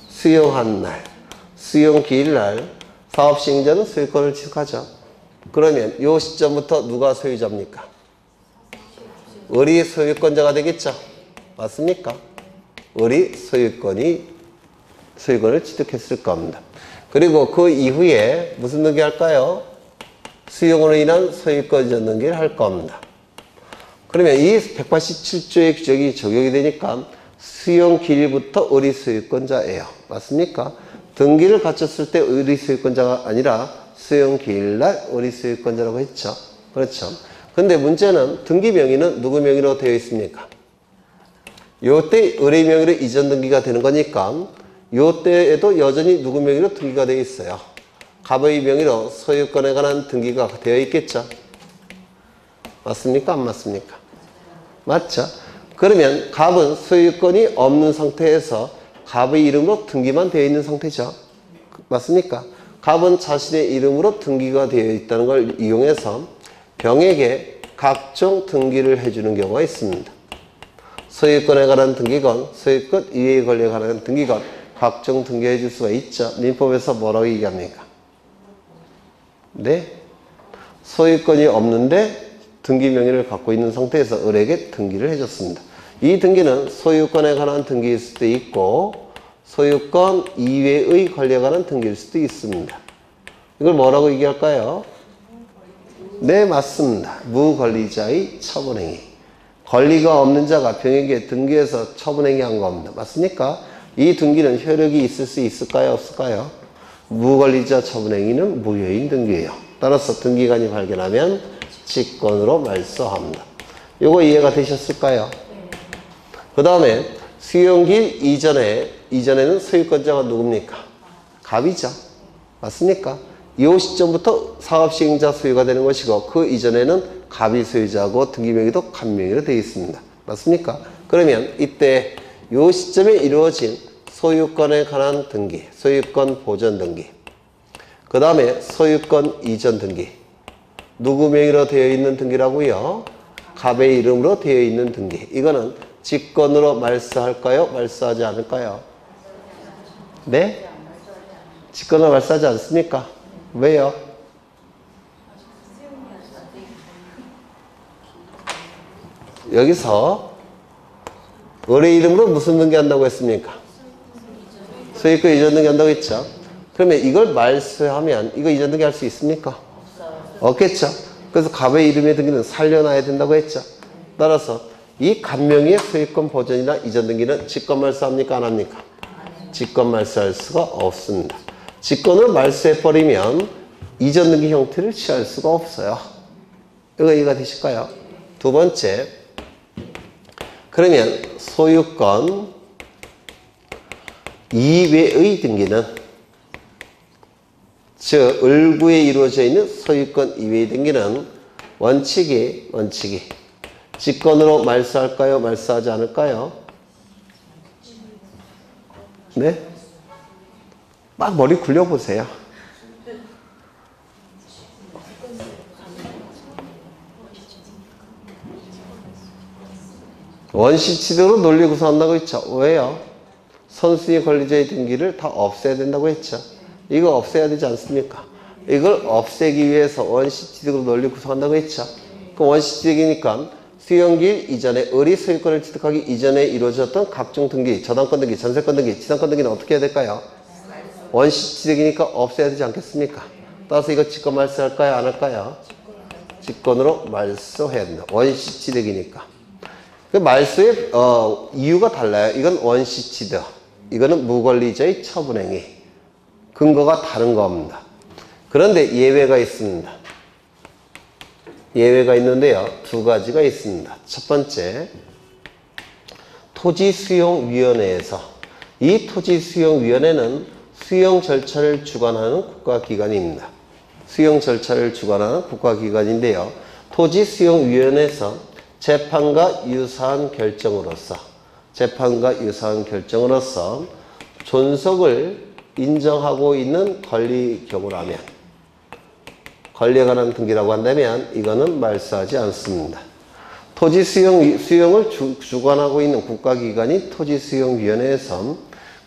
수용한 날. 수용기일 날 사업시행자는 소유권을 취득하죠. 그러면 요 시점부터 누가 소유자입니까? 을이 소유권자가 되겠죠. 맞습니까? 을이 소유권을 취득했을 겁니다. 그리고 그 이후에 무슨 등기할까요? 수용으로 인한 소유권 이전 등기를 할 겁니다. 그러면 이 187조의 규정이 적용이 되니까 수용 기일부터 을이 소유권자예요. 맞습니까? 등기를 갖췄을 때 을이 소유권자가 아니라 수용 기일날 을이 소유권자라고 했죠. 그렇죠. 근데 문제는 등기 명의는 누구 명의로 되어 있습니까? 요때 을의 명의로 이전 등기가 되는 거니까 요때에도 여전히 누구 명의로 등기가 되어 있어요. 갑의 명의로 소유권에 관한 등기가 되어 있겠죠. 맞습니까? 안 맞습니까? 맞죠? 그러면 갑은 소유권이 없는 상태에서 갑의 이름으로 등기만 되어 있는 상태죠. 맞습니까? 갑은 자신의 이름으로 등기가 되어 있다는 걸 이용해서 병에게 각종 등기를 해주는 경우가 있습니다. 소유권에 관한 등기건, 소유권 이외의 권리에 관한 등기건 각종 등기해 줄 수가 있죠. 민법에서 뭐라고 얘기합니까? 네? 소유권이 없는데 등기 명의를 갖고 있는 상태에서 을에게 등기를 해줬습니다. 이 등기는 소유권에 관한 등기일 수도 있고 소유권 이외의 권리에 관한 등기일 수도 있습니다. 이걸 뭐라고 얘기할까요? 네, 맞습니다. 무권리자의 처분행위. 권리가 없는 자가 병에게 등기해서 처분행위 한 겁니다. 맞습니까? 이 등기는 효력이 있을 수 있을까요? 없을까요? 무권리자 처분행위는 무효인 등기예요. 따라서 등기관이 발견하면 직권으로 말소합니다. 이거 이해가 되셨을까요? 그 다음에 수용기일 이전에는 소유권자가 누굽니까? 갑이죠. 맞습니까? 이 시점부터 사업시행자 소유가 되는 것이고 그 이전에는 갑이 소유자고 등기명의도 갑명의로 되어 있습니다. 맞습니까? 그러면 이때 이 시점에 이루어진 소유권에 관한 등기, 소유권 보전 등기, 그 다음에 소유권 이전 등기, 누구 명의로 되어 있는 등기라고요? 갑의 이름으로 되어 있는 등기. 이거는 직권으로 말소할까요? 말소하지 않을까요? 네? 직권으로 말소하지 않습니까? 왜요? 여기서 을의 이름으로 무슨 등기한다고 했습니까? 소유권 이전 등기한다고 했죠. 그러면 이걸 말소하면 이거 이전 등기할 수 있습니까? 없겠죠. 그래서 갑의 이름의 등기는 살려놔야 된다고 했죠. 따라서 이 갑명의의 소유권 보전이나 이전 등기는 직권 말소합니까? 안 합니까? 직권 말소할 수가 없습니다. 직권을 말소해버리면 이전 등기 형태를 취할 수가 없어요. 이거 이해가 되실까요? 두 번째, 그러면 소유권 이외의 등기는 즉 을구에 이루어져 있는 소유권 이외의 등기는 원칙이 직권으로 말소할까요? 말소하지 않을까요? 네? 막 머리 굴려보세요. 원시취득으로 논리 구성한다고 했죠. 왜요? 선순위 권리자의 등기를 다 없애야 된다고 했죠. 이거 없애야 되지 않습니까? 이걸 없애기 위해서 원시취득으로 논리 구성한다고 했죠. 그 원시취득이니까 수용기일 이전에 을이 소유권을 취득하기 이전에 이루어졌던 각종 등기, 저당권 등기, 전세권 등기, 지상권 등기는 어떻게 해야 될까요? 원시취득이니까 없애야 되지 않겠습니까? 따라서 이거 직권 말소할까요? 안 할까요? 직권으로 말소해야 된다. 원시취득이니까. 그 말소의 이유가 달라요. 이건 원시취득, 이거는 무권리자의 처분행위. 근거가 다른 겁니다. 그런데 예외가 있습니다. 예외가 있는데요. 두 가지가 있습니다. 첫 번째, 토지수용위원회에서 이 토지수용위원회는 수용 절차를 주관하는 국가기관입니다. 수용 절차를 주관하는 국가기관인데요. 토지수용위원회에서 재판과 유사한 결정으로서 존속을 인정하고 있는 권리 경우라면, 권리에 관한 등기라고 한다면 이거는 말소하지 않습니다. 토지 수용을 주관하고 있는 국가기관인 토지수용위원회에서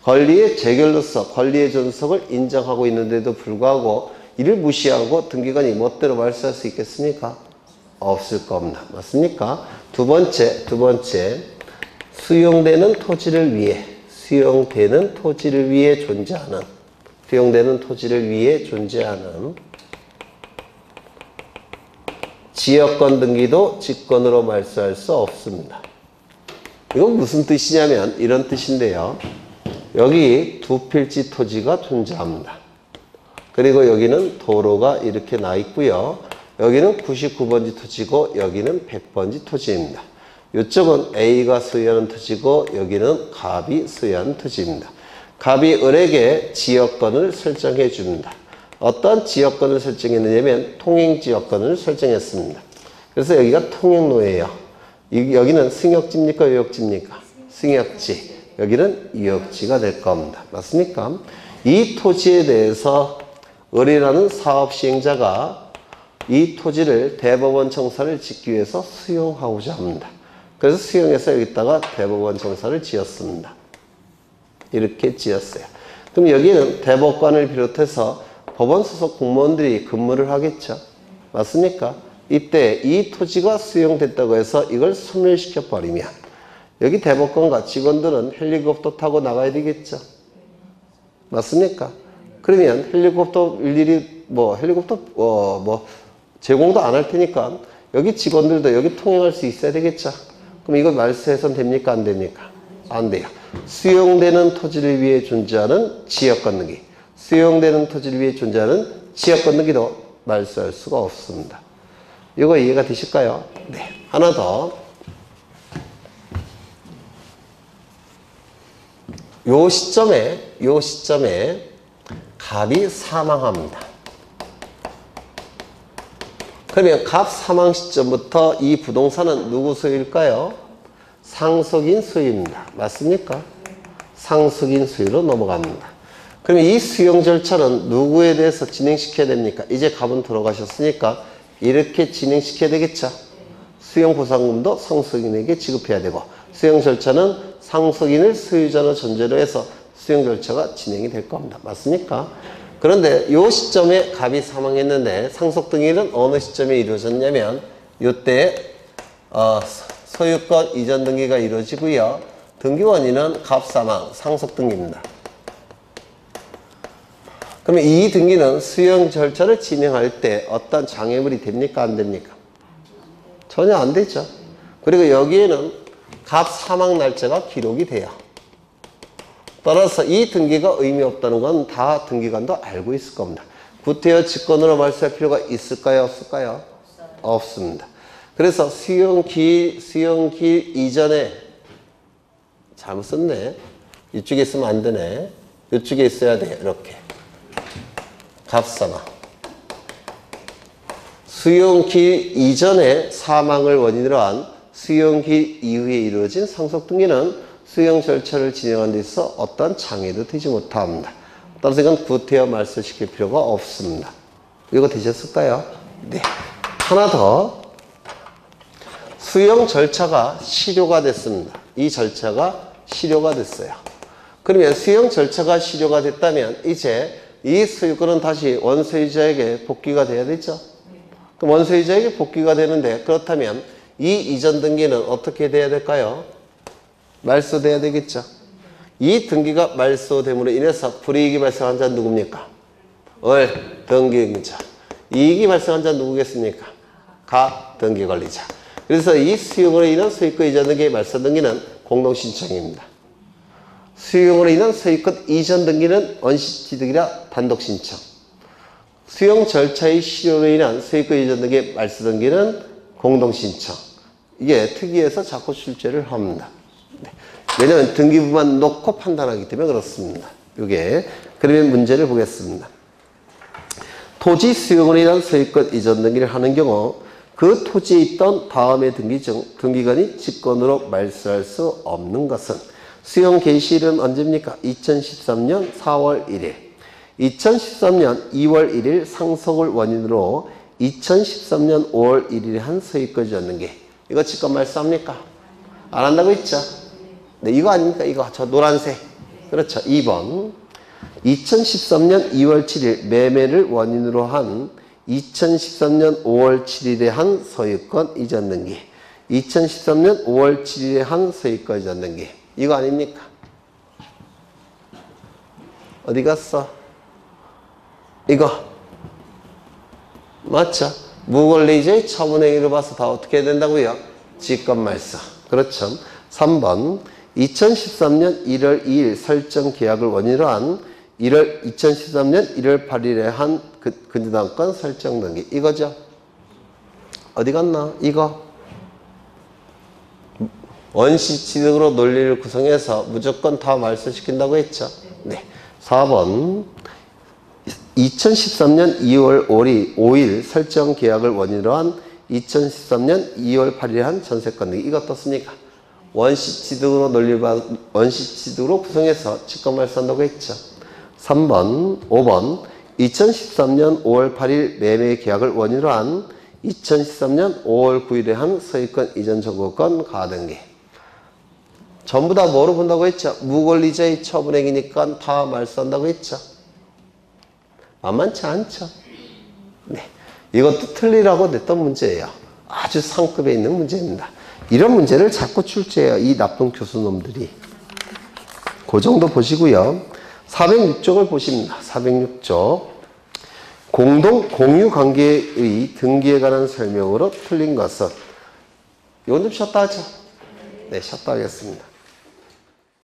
권리의 재결로서 권리의 존속을 인정하고 있는데도 불구하고 이를 무시하고 등기관이 멋대로 말소할 수 있겠습니까? 없을 겁니다. 맞습니까? 두 번째, 수용되는 토지를 위해 존재하는 지역권 등기도 직권으로 말소할 수 없습니다. 이건 무슨 뜻이냐면 이런 뜻인데요. 여기 두 필지 토지가 존재합니다. 그리고 여기는 도로가 이렇게 나 있고요. 여기는 99번지 토지고 여기는 100번지 토지입니다. 이쪽은 A가 소유하는 토지고 여기는 갑이 소유하는 토지입니다. 갑이 을에게 지역권을 설정해 줍니다. 어떤 지역권을 설정했느냐면 통행지역권을 설정했습니다. 그래서 여기가 통행로예요. 여기는 승역지입니까? 유역지입니까? 승역지. 여기는 유역지가 될 겁니다. 맞습니까? 이 토지에 대해서 을이라는 사업 시행자가 이 토지를 대법원 청사를 짓기 위해서 수용하고자 합니다. 그래서 수용해서 여기다가 대법원 청사를 지었습니다. 이렇게 지었어요. 그럼 여기는 대법관을 비롯해서 법원 소속 공무원들이 근무를 하겠죠. 맞습니까? 이때 이 토지가 수용됐다고 해서 이걸 소멸시켜 버리면 여기 대법관과 직원들은 헬리콥터 타고 나가야 되겠죠. 맞습니까? 그러면 헬리콥터 일일이 헬리콥터 제공도 안 할 테니까 여기 직원들도 여기 통행할 수 있어야 되겠죠. 그럼 이거 말소해서는 됩니까? 안 됩니까? 안 돼요. 수용되는 토지를 위해 존재하는 지역권 등기, 수용되는 토지를 위해 존재하는 지역권 등기도 말소할 수가 없습니다. 이거 이해가 되실까요? 네. 하나 더. 요 시점에 갑이 사망합니다. 그러면 갑 사망 시점부터 이 부동산은 누구 소유일까요? 상속인 소유입니다. 맞습니까? 상속인 소유로 넘어갑니다. 그러면 이 수용 절차는 누구에 대해서 진행시켜야 됩니까? 이제 갑은 돌아가셨으니까 이렇게 진행시켜야 되겠죠. 수용 보상금도 상속인에게 지급해야 되고 수용 절차는 상속인을 소유자로 전제로 해서 수용 절차가 진행이 될 겁니다. 맞습니까? 그런데 이 시점에 갑이 사망했는데 상속 등기는 어느 시점에 이루어졌냐면 이때 소유권 이전 등기가 이루어지고요. 등기 원인은 갑 사망, 상속 등기입니다. 그러면 이 등기는 수용 절차를 진행할 때 어떤 장애물이 됩니까? 안 됩니까? 전혀 안 되죠. 그리고 여기에는 갑 사망 날짜가 기록이 돼요. 따라서 이 등기가 의미 없다는 건 다 등기관도 알고 있을 겁니다. 구태여 직권으로 말소할 필요가 있을까요? 없을까요? 없습니다. 그래서 수용기일 이전에 잘못 썼네. 이쪽에 쓰면 안 되네. 이쪽에 있어야 돼요. 이렇게. 값삼아. 수용기 이전에 사망을 원인으로 한 수용기 이후에 이루어진 상속 등기는 수용 절차를 진행하는 데 있어 어떠한 장애도 되지 못합니다. 따라서 이건 구태여 말소시킬 필요가 없습니다. 이거 되셨을까요? 네. 하나 더. 수용 절차가 실효가 됐습니다. 이 절차가 실효가 됐어요. 그러면 수용 절차가 실효가 됐다면 이제 이 소유권은 다시 원소유자에게 복귀가 돼야 되죠. 그럼 원소유자에게 복귀가 되는데 그렇다면 이 이전 등기는 어떻게 돼야 될까요? 말소돼야 되겠죠. 이 등기가 말소됨으로 인해서 불이익이 발생한 자는 누굽니까? 등기권자. 이익이 발생한 자는 누구겠습니까? 등기권리자. 그래서 이 수용으로 인한 소유권 이전 등기의 말소 등기는 공동신청입니다. 수용으로 인한 소유권 이전 등기는 원시취득이라 단독신청. 수용 절차의 실효로 인한 소유권 이전 등기의 말소 등기는 공동신청. 이게 특이해서 자꾸 출제를 합니다. 네. 왜냐하면 등기부만 놓고 판단하기 때문에 그렇습니다. 이게 그러면 문제를 보겠습니다. 토지 수용으로 인한 소유권 이전 등기를 하는 경우 그 토지에 있던 다음의 등기 중 등기관이 직권으로 말소할 수 없는 것은 수용 개시일은 언제입니까? 2013년 4월 1일 2013년 2월 1일 상속을 원인으로 2013년 5월 1일에 한 소유권 이전 등기. 이거 직권 말소합니까? 안 한다고 했죠? 네, 이거 아닙니까? 이거 저 노란색. 그렇죠. 2번 2013년 2월 7일 매매를 원인으로 한 2013년 5월 7일에 한 소유권 이전 등기. 2013년 5월 7일에 한 소유권 이전 등기. 이거 아닙니까? 어디 갔어? 이거 맞죠? 무권리자의 처분행위로 봐서 다 어떻게 해야 된다고요? 직권 말소. 그렇죠. 3번 2013년 1월 2일 설정 계약을 원인으로 한 2013년 1월 8일에 한 근저당권 설정 등기. 이거죠. 어디 갔나? 이거 원시취득으로 논리를 구성해서 무조건 다 말소시킨다고 했죠. 네. 4번 2013년 2월 5일 설정 계약을 원인으로 한 2013년 2월 8일에 한 전세권 등기. 이거 어떻습니까? 원시취득으로 원시취득으로 구성해서 직권 말소한다고 했죠. 5번 2013년 5월 8일 매매 계약을 원인으로 한 2013년 5월 9일에 한 소유권 이전 청구권 가등기. 전부 다 뭐로 본다고 했죠? 무권리자의 처분행위니까 다 말소한다고 했죠. 만만치 않죠. 네, 이것도 틀리라고 냈던 문제예요. 아주 상급에 있는 문제입니다. 이런 문제를 자꾸 출제해요. 이 나쁜 교수놈들이. 그 정도 보시고요. 406쪽을 보십니다. 406쪽. 공유관계의 등기에 관한 설명으로 틀린 것은 이건 좀 쉬었다 하죠. 네, 쉬었다 하겠습니다.